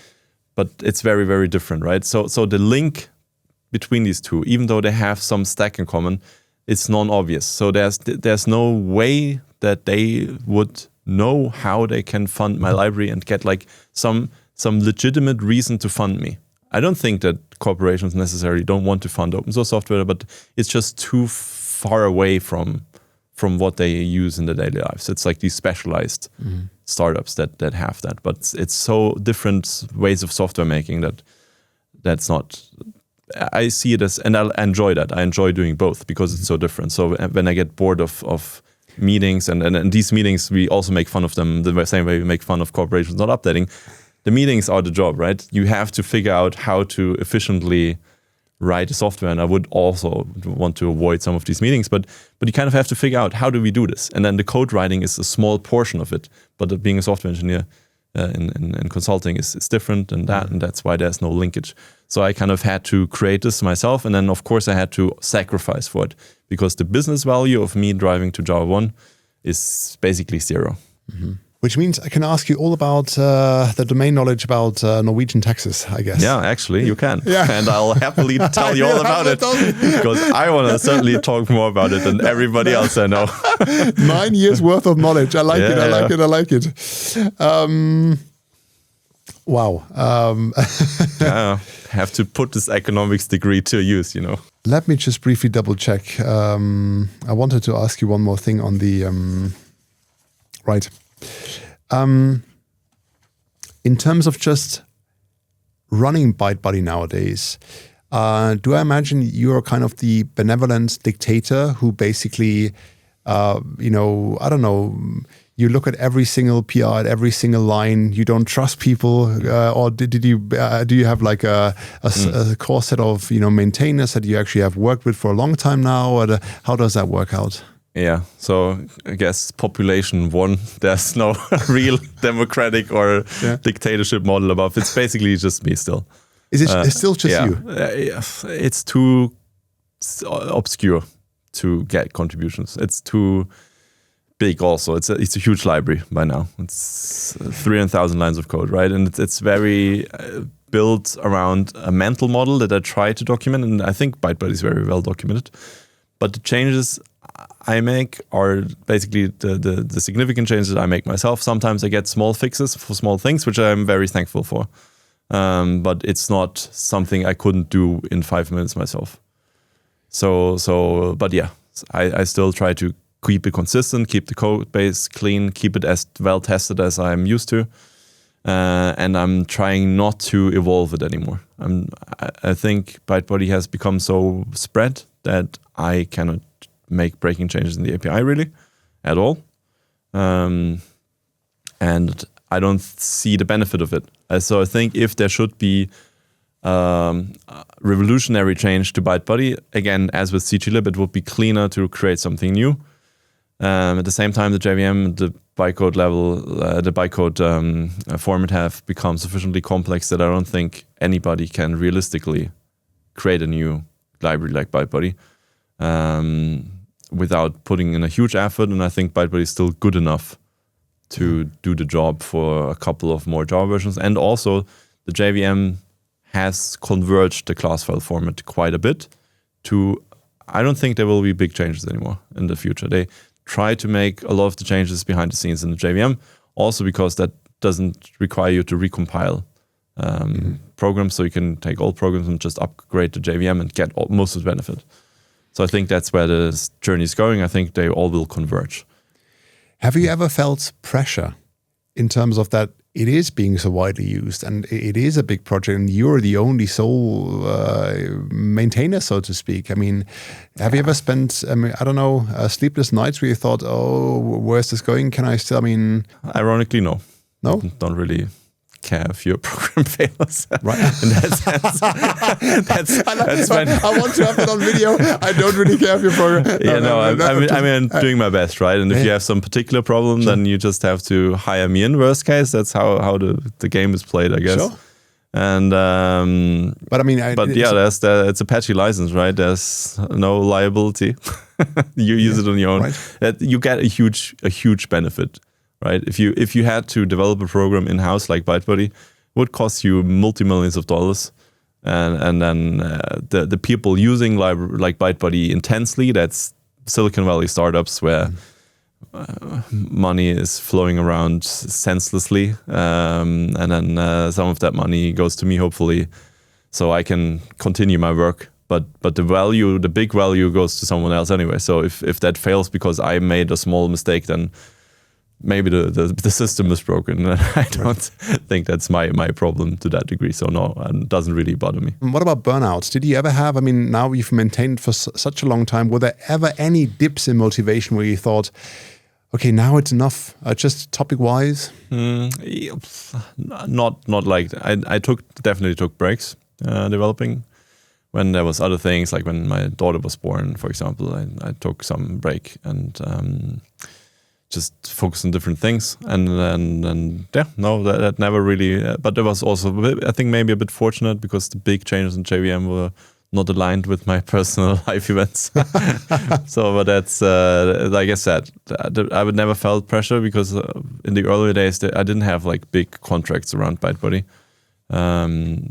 it's very, very different, right? So the link between these two, even though they have some stack in common, it's non-obvious. So there's no way that they would know how they can fund my library and get like some legitimate reason to fund me. I don't think that corporations necessarily don't want to fund open source software, but it's just too far away from what they use in their daily lives. It's like these specialized startups that have that, but it's so different ways of software making that's not. I see it as, and I enjoy that. I enjoy doing both because it's so different. So when I get bored of meetings and these meetings, we also make fun of them the same way we make fun of corporations not updating. The meetings are the job, right? You have to figure out how to efficiently write a software, and I would also want to avoid some of these meetings, but you kind of have to figure out how do we do this, and then the code writing is a small portion of it. But being a software engineer in consulting is different than that, and that's why there's no linkage. So I kind of had to create this myself, and then of course I had to sacrifice for it because the business value of me driving to Java 1 is basically zero. Which means I can ask you all about the domain knowledge about Norwegian taxes, I guess. Yeah, actually, you can. Yeah. And I'll happily tell you all about it because I want to certainly talk more about it than everybody else I know. 9 years worth of knowledge. I like it. I like it. Wow. Yeah, have to put this economics degree to use, Let me just briefly double check. I wanted to ask you one more thing on the... right. In terms of just running ByteBuddy nowadays, do I imagine you're kind of the benevolent dictator who basically, I don't know, you look at every single PR at every single line, you don't trust people, or do you have like a core set of maintainers that you actually have worked with for a long time now, or how does that work out? Yeah, so I guess population 1, there's no real democratic or dictatorship model above. It's basically just me still. Is it still just you? It's too obscure to get contributions. It's too big also. It's a huge library by now. It's 300,000 lines of code, right? And it's very built around a mental model that I try to document, and I think ByteBuddy is very well documented. But the changes I make are basically the significant changes that I make myself. Sometimes I get small fixes for small things, which I'm very thankful for. But it's not something I couldn't do in 5 minutes myself. But yeah, I still try to keep it consistent, keep the code base clean, keep it as well tested as I'm used to. And I'm trying not to evolve it anymore. I think ByteBuddy has become so spread that I cannot make breaking changes in the API really at all. And I don't see the benefit of it. So I think if there should be revolutionary change to ByteBuddy, again, as with CGLIB, it would be cleaner to create something new. At the same time, the JVM, the bytecode level, the bytecode format have become sufficiently complex that I don't think anybody can realistically create a new library like ByteBuddy without putting in a huge effort. And I think ByteBuddy is still good enough to do the job for a couple of more Java versions. And also, the JVM has converged the class file format quite a bit to, I don't think there will be big changes anymore in the future. They try to make a lot of the changes behind the scenes in the JVM, also because that doesn't require you to recompile programs, so you can take old programs and just upgrade the JVM and get most of the benefit. So I think that's where the journey is going. I think they all will converge. Have you ever felt pressure in terms of that it is being so widely used and it is a big project and you're the only sole maintainer, so to speak? I mean, have you ever spent, I don't know, sleepless nights where you thought, oh, where's this going? Can I still, Ironically, no. No? Don't really care if your program fails. Right. In that sense. that's when I want to have it on video. I don't really care if your program... I'm doing my best, right? And if you have some particular problem, then you just have to hire me in, worst case. That's how the game is played, I guess. Sure. And it's a patchy license, right? There's no liability. You use it on your own. Right. You get a huge benefit. Right, if you had to develop a program in house like ByteBuddy, it would cost you multi-millions of dollars, and then the people using library like ByteBuddy intensely, that's Silicon Valley startups where money is flowing around senselessly, and then some of that money goes to me, hopefully, so I can continue my work. But the big value goes to someone else anyway. So if that fails because I made a small mistake, then maybe the system is broken. I don't think that's my problem to that degree. So no, it doesn't really bother me. And what about burnout? Did you ever have, I mean, now you've maintained it for such a long time, were there ever any dips in motivation where you thought, okay, now it's enough, just topic-wise? Not like that. I definitely took breaks developing. When there was other things, like when my daughter was born, for example, I took some break and just focused on different things. And that never really. But there was also, I think, maybe a bit fortunate because the big changes in JVM were not aligned with my personal life events. So, but that's like I said, I would never felt pressure because in the earlier days I didn't have like big contracts around ByteBuddy.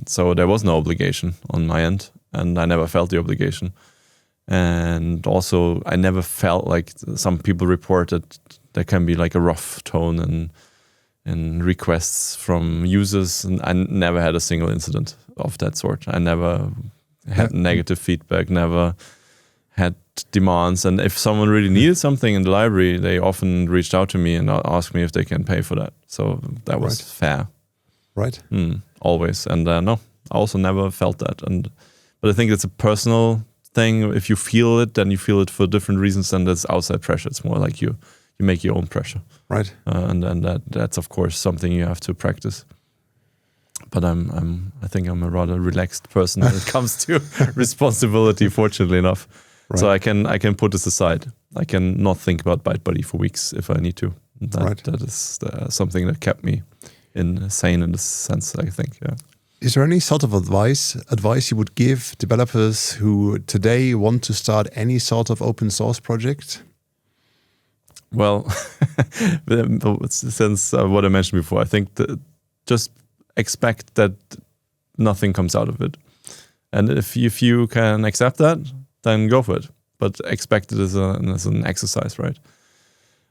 So there was no obligation on my end, and I never felt the obligation. And also, I never felt like some people reported there can be like a rough tone and requests from users, and I never had a single incident of that sort. I never had negative feedback, never had demands. And if someone really needed something in the library, they often reached out to me and asked me if they can pay for that. So that was fair. Right. Always. And no, I also never felt that. But I think it's a personal thing. If you feel it, then you feel it for different reasons, and that's outside pressure. It's more like you make your own pressure. Right. And that's of course something you have to practice. But I think I'm a rather relaxed person when it comes to responsibility, fortunately enough. Right. So I can put this aside. I can not think about ByteBuddy for weeks if I need to. That is something that kept me sane in this sense, I think. Yeah. Is there any sort of advice you would give developers who today want to start any sort of open source project? Well, since what I mentioned before, I think just expect that nothing comes out of it. And if you can accept that, then go for it. But expect it as an exercise, right?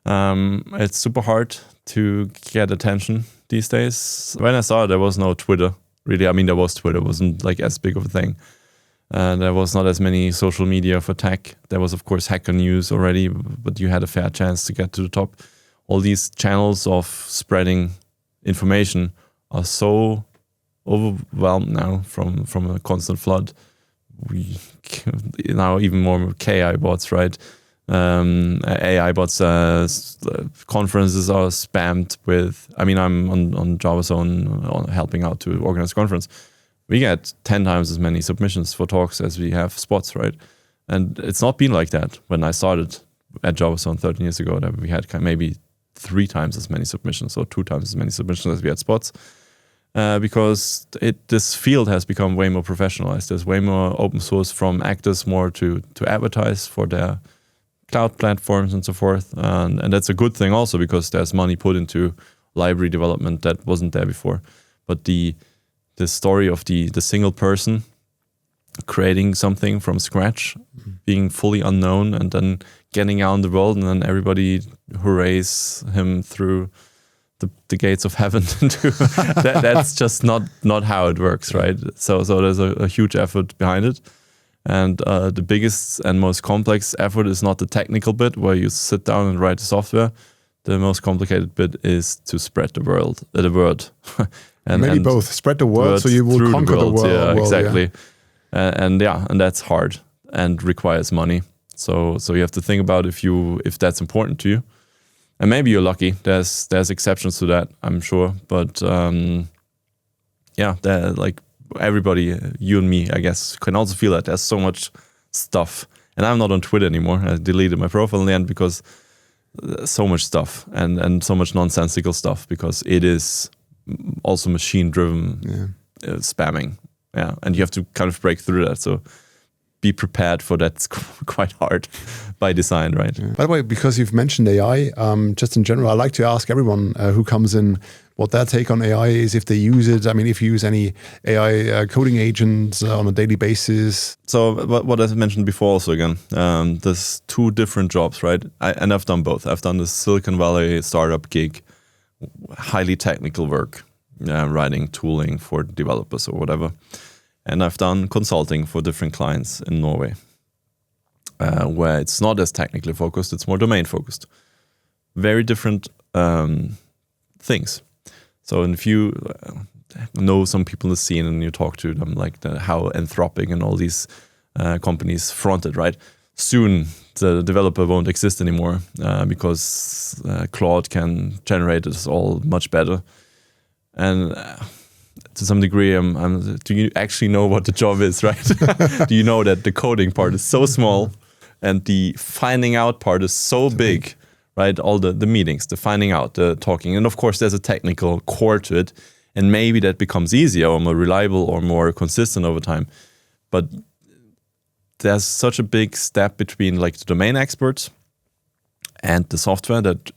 It's super hard to get attention these days. When I started, there was no Twitter. Really, I mean, there was Twitter. It wasn't like as big of a thing. There was not as many social media for tech. There was, of course, Hacker News already, but you had a fair chance to get to the top. All these channels of spreading information are so overwhelmed now from a constant flood. We now even more KI bots, right? AI bots, conferences are spammed with. I mean, I'm on JavaZone helping out to organize conference. We get 10 times as many submissions for talks as we have spots, right? And it's not been like that when I started at JavaZone 13 years ago. That we had maybe 3 times as many submissions or 2 times as many submissions as we had spots. Because this field has become way more professionalized. There's way more open source from actors more to advertise for their cloud platforms and so forth. And that's a good thing also because there's money put into library development that wasn't there before. But the story of the single person creating something from scratch, being fully unknown, and then getting out in the world, and then everybody hoorays him through the gates of heaven. That's just not how it works, right? So there's a huge effort behind it. And the biggest and most complex effort is not the technical bit where you sit down and write the software. The most complicated bit is to spread the word. and both. Spread the word so you will conquer the world. Yeah, exactly. Yeah. And that's hard and requires money. So you have to think about if that's important to you. And maybe you're lucky. There's exceptions to that, I'm sure. But like everybody, you and me, I guess, can also feel that there's so much stuff. And I'm not on Twitter anymore. I deleted my profile in the end because so much stuff and so much nonsensical stuff because it is also machine-driven spamming. Yeah, and you have to kind of break through that. So be prepared for that's quite hard by design, right? Yeah. By the way, because you've mentioned AI, just in general, I like to ask everyone who comes in what their take on AI is, if they use it. I mean, if you use any AI coding agents on a daily basis. So what I mentioned before also again, there's two different jobs, right? And I've done both. I've done the Silicon Valley startup gig, highly technical work, writing tooling for developers or whatever. And I've done consulting for different clients in Norway, where it's not as technically focused, it's more domain focused. Very different things. So if you know some people in the scene and you talk to them, like how Anthropic and all these companies fronted, right? Soon the developer won't exist anymore because Claude can generate this all much better. And to some degree, do you actually know what the job is, right? Do you know that the coding part is so small and the finding out part is so big, right? All the meetings, the finding out, the talking. And of course, there's a technical core to it. And maybe that becomes easier or more reliable or more consistent over time. But there's such a big step between like the domain experts and the software that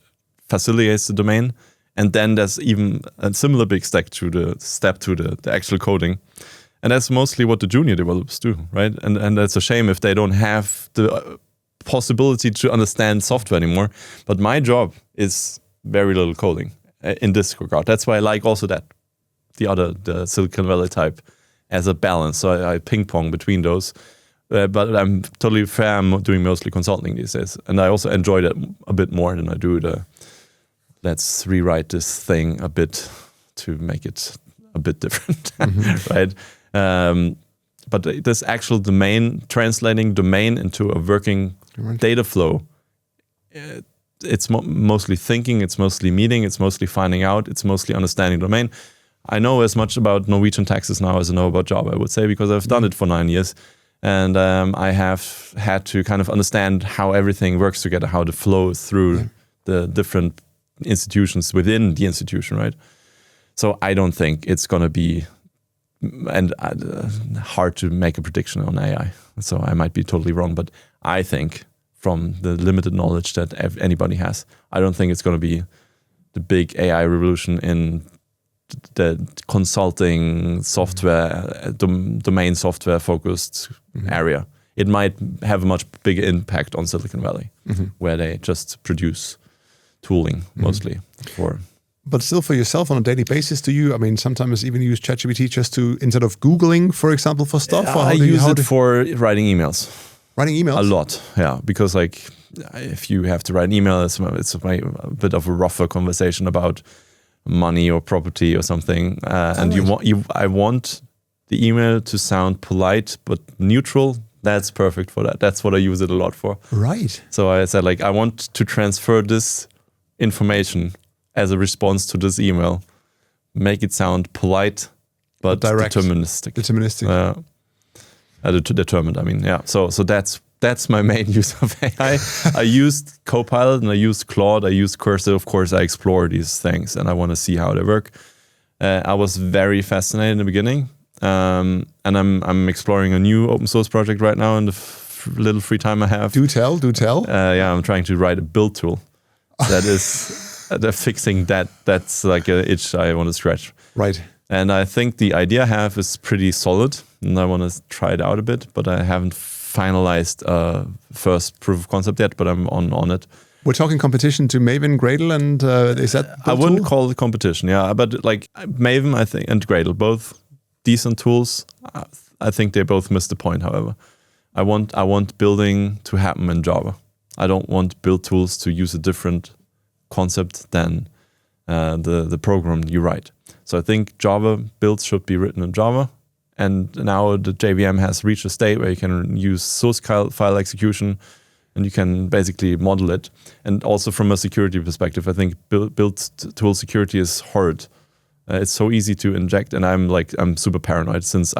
facilitates the domain. And then there's even a similar big step to the actual coding. And that's mostly what the junior developers do, right? And that's a shame if they don't have the possibility to understand software anymore. But my job is very little coding in this regard. That's why I like also that the Silicon Valley type as a balance. So I ping pong between those. But I'm totally fair. I'm doing mostly consulting these days. And I also enjoy that a bit more than I do let's rewrite this thing a bit to make it a bit different, right? But this actual domain, translating domain into a working data flow, it's mostly thinking, it's mostly meeting, it's mostly finding out, it's mostly understanding domain. I know as much about Norwegian taxes now as I know about Java, I would say, because I've done it for 9 years. And I have had to kind of understand how everything works together, how the flow through the different institutions within the institution, right? So I don't think it's going to be hard to make a prediction on AI. So I might be totally wrong, but I think from the limited knowledge that anybody has, I don't think it's going to be the big AI revolution in the consulting software, domain software focused area. It might have a much bigger impact on Silicon Valley, where they just produce tooling mostly for. But still, for yourself on a daily basis, do you? I mean, sometimes even use ChatGPT just to instead of Googling, for example, for stuff. Or I use it for writing emails. Writing emails a lot, yeah. Because like, if you have to write an email, it's a bit of a rougher conversation about money or property or something, and I want the email to sound polite but neutral. That's perfect for that. That's what I use it a lot for. Right. So I said, like, I want to transfer this information as a response to this email. Make it sound polite, but direct. Deterministic. Deterministic. Determined, I mean, yeah. So that's my main use of AI. I used Copilot and I used Claude. I used Cursor. Of course, I explore these things and I want to see how they work. I was very fascinated in the beginning. And I'm exploring a new open source project right now in the little free time I have. Do tell. Yeah, I'm trying to write a build tool that is they're fixing that. That's like an itch I want to scratch. Right. And I think the idea I have is pretty solid, and I want to try it out a bit, but I haven't finalized first proof of concept yet. But I'm on it. We're talking competition to Maven, Gradle, and is that? I wouldn't call it competition. Yeah, but like Maven, I think, and Gradle, both decent tools. I think they both miss the point. However, I want building to happen in Java. I don't want build tools to use a different concept than the program you write. So I think Java builds should be written in Java. And now the JVM has reached a state where you can use source file execution and you can basically model it. And also from a security perspective, I think build tool security is hard. It's so easy to inject, and I'm super paranoid since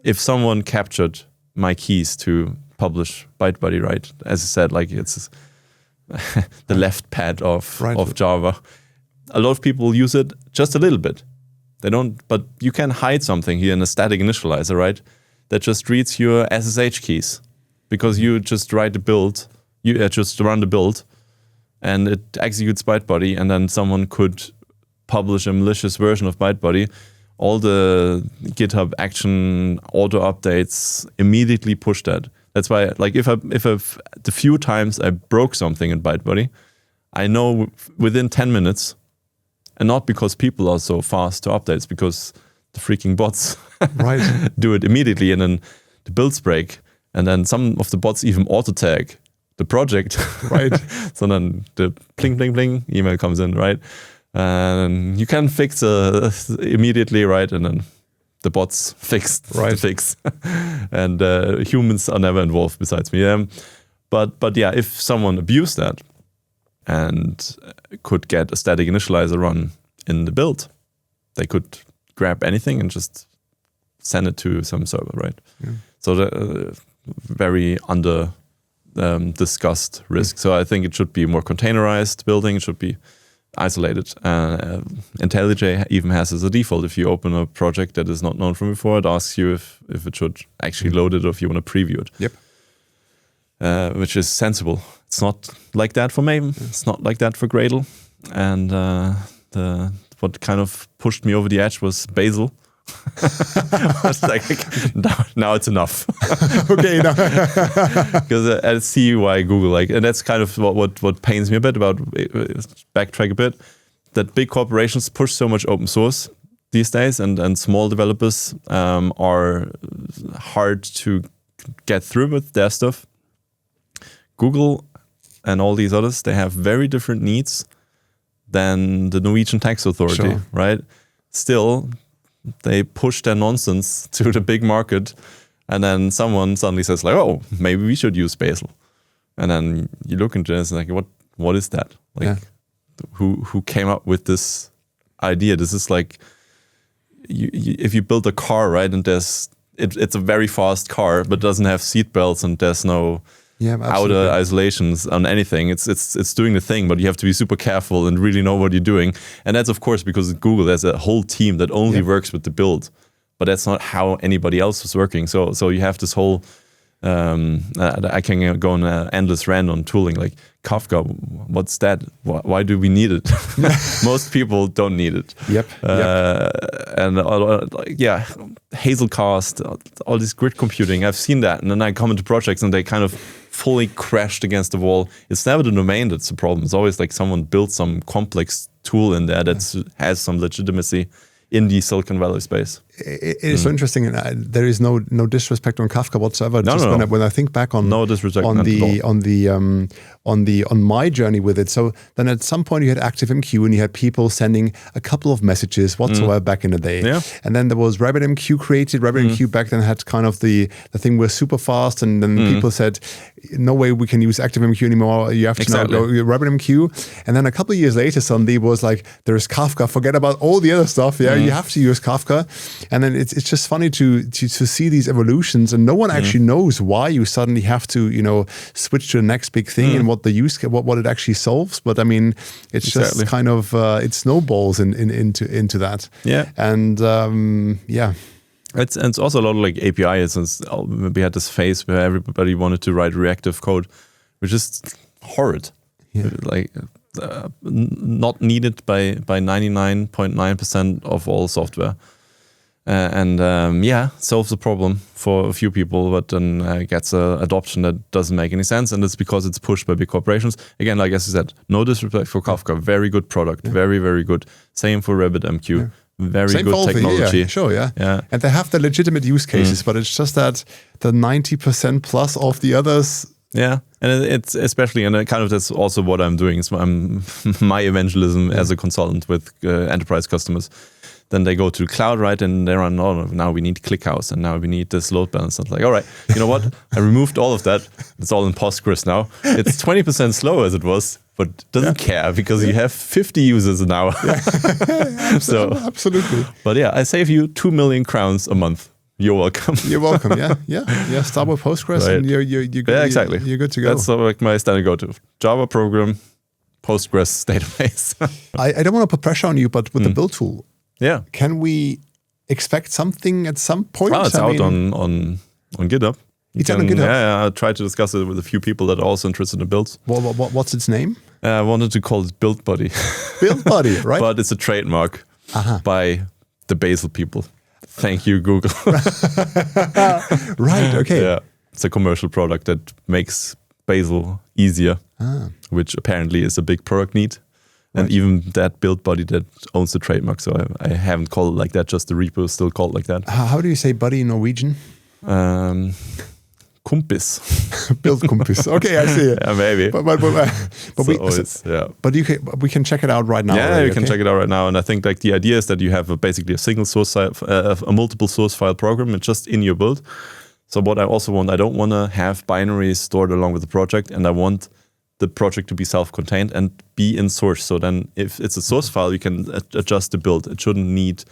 if someone captured my keys to publish ByteBuddy, right? As I said, like it's the left pad of Java. A lot of people use it just a little bit. They don't, but you can hide something here in a static initializer, right? that just reads your SSH keys because you just write the build, you just run the build, and it executes ByteBuddy, and then someone could publish a malicious version of ByteBuddy. All the GitHub action auto updates immediately push that. That's why, like, if the few times I broke something in ByteBuddy, I know within 10 minutes, and not because people are so fast to updates, because the freaking bots do it immediately, and then the builds break, and then some of the bots even auto tag the project. Right. So then the bling, bling, bling email comes in, right? And you can fix immediately, right? And then the bots fixed the fix. And humans are never involved besides me. But yeah, if someone abused that and could get a static initializer run in the build, they could grab anything and just send it to some server, right? Yeah. So the very under discussed risk. So I think it should be more containerized building. It should be isolated. IntelliJ even has as a default, if you open a project that is not known from before, it asks you if it should actually load it or if you want to preview it. Yep. Which is sensible. It's not like that for MAVEN. It's not like that for Gradle. And what kind of pushed me over the edge was Bazel. It's like, now it's enough. Okay, because I see why Google and that's kind of what pains me a bit about. Backtrack a bit, that big corporations push so much open source these days, and small developers are hard to get through with their stuff. Google and all these others, they have very different needs than the Norwegian tax authority, right? Still, they push their nonsense to the big market, and then someone suddenly says like, "Oh, maybe we should use Bazel," and then you look into it and it's like, what is that? Like, who came up with this idea? This is like, if you build a car, right, and it's a very fast car, but doesn't have seat belts and there's no outer isolations on anything. It's doing the thing, but you have to be super careful and really know what you're doing. And that's of course because at Google there's a whole team that only works with the build, but that's not how anybody else is working. So you have this whole I can go on an endless rant on tooling, like Kafka. What's that? Why do we need it? Most people don't need it. And Hazelcast, all this grid computing, I've seen that, and then I come into projects and they kind of fully crashed against the wall. It's never the domain that's the problem. It's always like someone built some complex tool in there that has some legitimacy in the Silicon Valley space. It is so interesting, and there is no disrespect on Kafka whatsoever. When I think back on on my journey with it, so then at some point you had ActiveMQ and you had people sending a couple of messages whatsoever back in the day, and then there was RabbitMQ created. RabbitMQ back then had kind of the thing was super fast, and then people said, no way we can use ActiveMQ anymore. You have to now go RabbitMQ, and then a couple of years later, suddenly it was like, there's Kafka. Forget about all the other stuff. You have to use Kafka. And then it's just funny to see these evolutions, and no one actually knows why you suddenly have to switch to the next big thing and what the what it actually solves. But I mean, it's just kind of it snowballs into that. And it's also a lot of like APIs. We had this phase where everybody wanted to write reactive code, which is horrid. Like not needed by 99.9% of all software. Solves the problem for a few people, but then gets adoption that doesn't make any sense, and it's because it's pushed by big corporations. Again, like as I said, no disrespect for Kafka, very good product, very, very good. Same for RabbitMQ, very Same good technology. And they have the legitimate use cases, but it's just that the 90% plus of the others. And it's especially, and kind of that's also what I'm doing. So I'm my evangelism as a consultant with enterprise customers. Then they go to the cloud, right? And they're on, now we need ClickHouse, and now we need this load balance. And it's like, all right, you know what? I removed all of that. It's all in Postgres now. It's 20% slower as it was, but doesn't care because you have 50 users an hour. So absolutely. But I save you 2 million crowns a month. You're welcome. You're welcome. Start with Postgres, and you're good. Exactly. You're good to go. That's like my standard go-to. Java program, Postgres database. I don't want to put pressure on you, but with the build tool, can we expect something at some point? Oh, it's out on GitHub. It's out on GitHub? Yeah, I tried to discuss it with a few people that are also interested in builds. What's its name? I wanted to call it BuildBuddy. BuildBuddy, right? But it's a trademark by the Bazel people. Thank you, Google. Right, okay. Yeah, it's a commercial product that makes Bazel easier, which apparently is a big product need. And even that BuildBuddy that owns the trademark, so I haven't called it like that, just the repo is still called like that. How do you say buddy in Norwegian? Kumpis. Build Kumpis. Okay, I see it. Yeah, maybe. But we can check it out right now. Yeah, you can check it out right now. And I think like the idea is that you have basically a single source file, a multiple source file program, and just in your build. So what I also want, I don't want to have binaries stored along with the project, and I want the project to be self-contained and be in source. So then if it's a source file, you can adjust the build. It shouldn't need,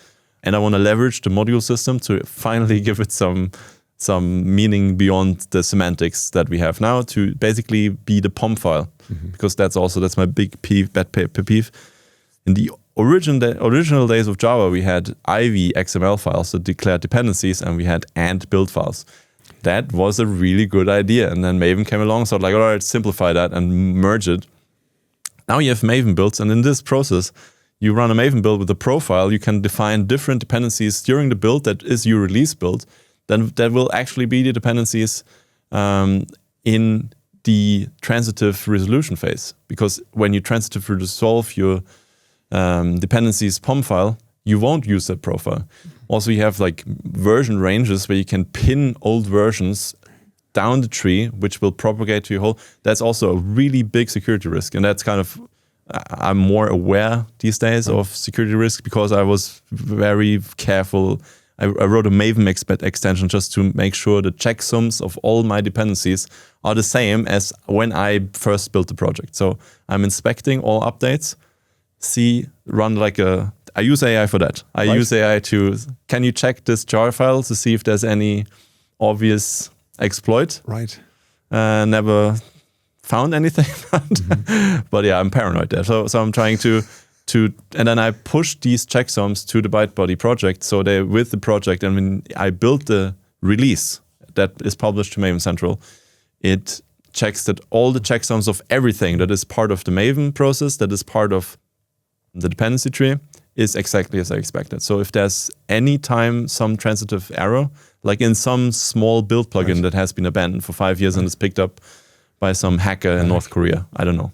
and I want to leverage the module system to finally give it some meaning beyond the semantics that we have now, to basically be the POM file, because that's my big pet peeve. In the original days of Java, we had IV XML files that declared dependencies, and we had AND build files. That was a really good idea. And then Maven came along, so like, all right, simplify that and merge it. Now you have Maven builds, and in this process, you run a Maven build with a profile. You can define different dependencies during the build that is your release build. Then that will actually be the dependencies in the transitive resolution phase. Because when you transitive resolve your dependencies POM file, you won't use that profile. Also, you have like version ranges where you can pin old versions down the tree, which will propagate to your whole. That's also a really big security risk. And that's kind of, I'm more aware these days of security risk because I was very careful. I wrote a Maven extension just to make sure the checksums of all my dependencies are the same as when I first built the project. So I'm inspecting all updates, run like I use AI for that. I use AI to, can you check this jar file to see if there's any obvious exploit? Right. Never found anything. But yeah, I'm paranoid there. So I'm trying to, and then I push these checksums to the ByteBuddy project. So they, with the project, and when I built the release that is published to Maven Central, it checks that all the checksums of everything that is part of the Maven process, that is part of the dependency tree, is exactly as I expected. So if there's any time some transitive error, like in some small build plugin that has been abandoned for 5 years and is picked up by some hacker in North Korea, I don't know.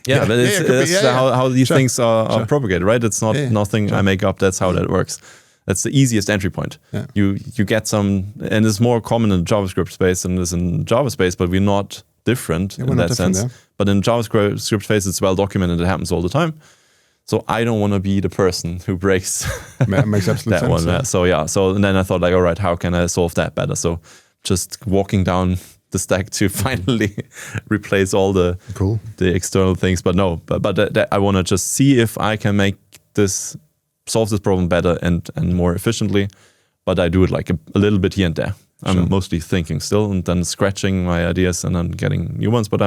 But it's how these things are propagated, right? It's not nothing I make up. That's how that works. That's the easiest entry point. Yeah. You get some, and it's more common in JavaScript space than it is in Java space, but we're not different in that sense. But in JavaScript space, it's well documented. It happens all the time. So I don't want to be the person who breaks makes absolute that sense, one. So and then I thought like, all right, how can I solve that better? So just walking down the stack to finally replace all the external things. But no, but I want to just see if I can solve this problem better and more efficiently. But I do it like a little bit here and there. I'm mostly thinking still and then scratching my ideas and then getting new ones. But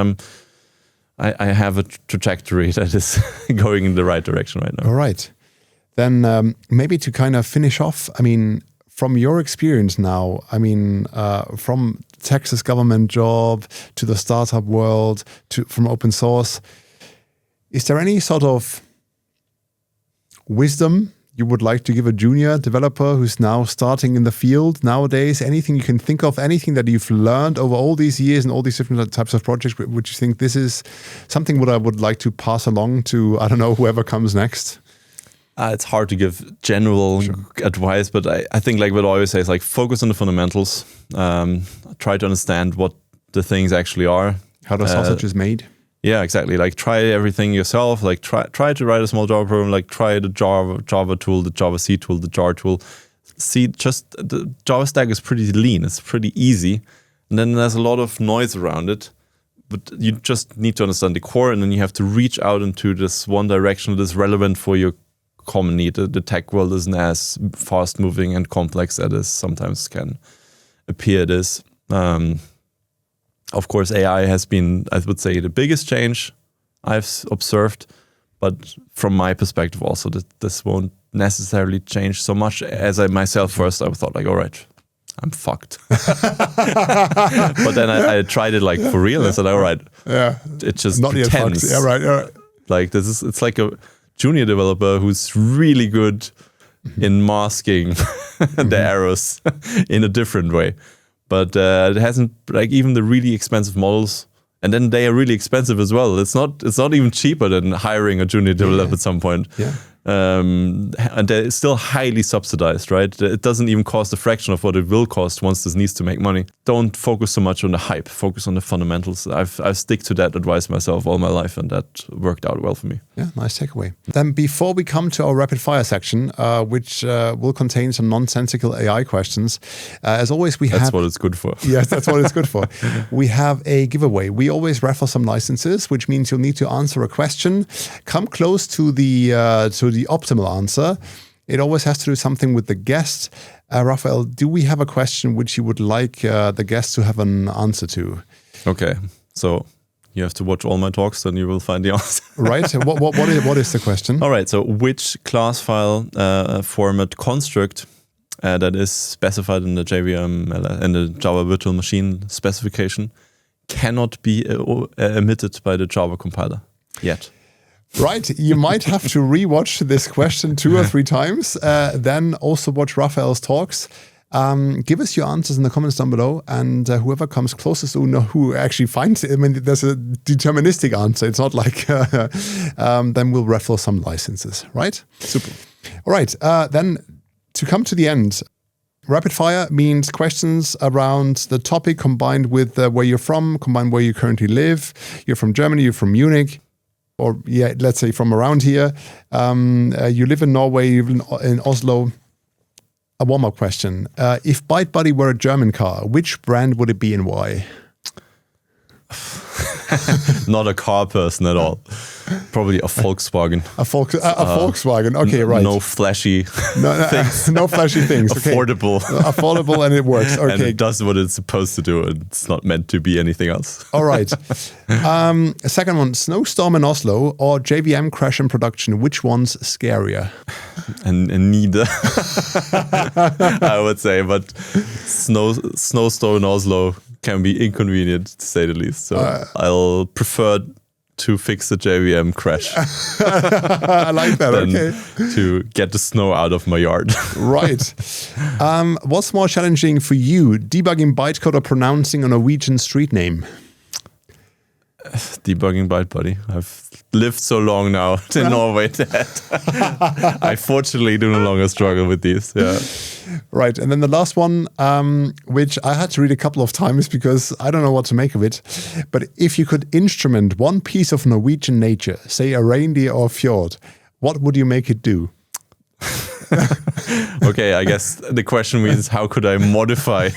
I have a trajectory that is going in the right direction right now. All right. Then maybe to kind of finish off, I mean, from your experience now, I mean, from Texas government job to the startup world, from open source, is there any sort of wisdom you would like to give a junior developer who's now starting in the field nowadays? Anything you can think of, anything that you've learned over all these years and all these different types of projects, which you think this is something what I would like to pass along to, I don't know, whoever comes next? It's hard to give general advice, but I think like what I always say is like focus on the fundamentals. Try to understand what the things actually are. How the sausage is made. Yeah, exactly. Like try everything yourself. Like try to write a small Java program. Like try the Java tool, the Java C tool, the jar tool. See, just the Java stack is pretty lean. It's pretty easy, and then there's a lot of noise around it. But you just need to understand the core, and then you have to reach out into this one direction that is relevant for your common need. The tech world isn't as fast moving and complex as it sometimes can appear it is. Of course, AI has been, I would say, the biggest change I've observed. But from my perspective also, that this won't necessarily change so much. As I myself first, I thought like, all right, I'm fucked. But then I tried it like for real and said, all right, it just not pretends. Yet fucked. Yeah, right. Like it's like a junior developer who's really good in masking the errors in a different way. But it hasn't, like, even the really expensive models, and then they are really expensive as well. It's not even cheaper than hiring a junior developer at some point. Yeah. And they're still highly subsidized, right? It doesn't even cost a fraction of what it will cost once this needs to make money. Don't focus so much on the hype. Focus on the fundamentals. I've stick to that advice myself all my life, and that worked out well for me. Yeah, nice takeaway. Then before we come to our rapid fire section, which will contain some nonsensical AI questions, as always, That's what it's good for. Yes, that's what it's good for. We have a giveaway. We always raffle some licenses, which means you'll need to answer a question. Come close to the optimal answer. It always has to do something with the guest. Rafael, do we have a question which you would like the guest to have an answer to? Okay, so you have to watch all my talks, then you will find the answer. Right. What is the question? All right. So which class file format construct that is specified in the JVM and the Java Virtual Machine specification cannot be emitted by the Java compiler yet? Right. You might have to rewatch this question 2 or 3 times. Then also watch Rafael's talks. Give us your answers in the comments down below, and whoever comes closest to know who actually finds it. I mean, there's a deterministic answer. It's not like then we'll raffle some licenses, right? Super. All right. Then to come to the end, rapid fire means questions around the topic combined with where you're from, combined where you currently live. You're from Germany, you're from Munich, or let's say from around here. You live in Norway, you live in Oslo. A warm-up question. If ByteBuddy were a German car, which brand would it be and why? Not a car person at all. Probably a Volkswagen. A Volkswagen. Okay, right. No flashy things. No flashy things. Affordable. Okay. Affordable, and it works. Okay. And it does what it's supposed to do. It's not meant to be anything else. All right. Second one, snowstorm in Oslo or JVM crash in production. Which one's scarier? And neither, I would say. But snowstorm in Oslo can be inconvenient, to say the least. So I'll prefer to fix the JVM crash. I like that. Okay. To get the snow out of my yard. Right. What's more challenging for you, debugging bytecode or pronouncing a Norwegian street name? Debugging ByteBuddy. I've lived so long now in Norway that I fortunately do no longer struggle with these. Yeah. Right. And then the last one, which I had to read a couple of times because I don't know what to make of it. But if you could instrument one piece of Norwegian nature, say a reindeer or a fjord, what would you make it do? Okay, I guess the question means how could I modify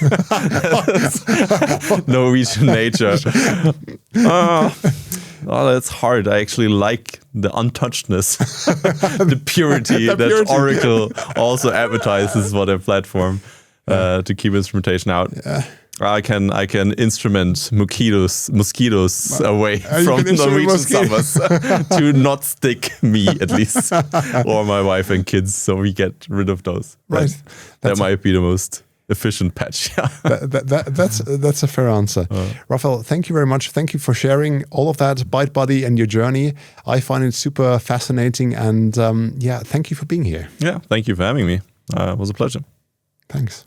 Norwegian nature? Oh, that's hard. I actually like the untouchedness, the purity that Oracle also advertises for their platform to keep instrumentation out. Yeah. I can instrument mosquitoes away from Norwegian summers to not stick me, at least, or my wife and kids, so we get rid of those. Right. That might be the most efficient patch. That's a fair answer. Rafael, thank you very much. Thank you for sharing all of that, ByteBuddy and your journey. I find it super fascinating, and thank you for being here. Yeah, thank you for having me. It was a pleasure. Thanks.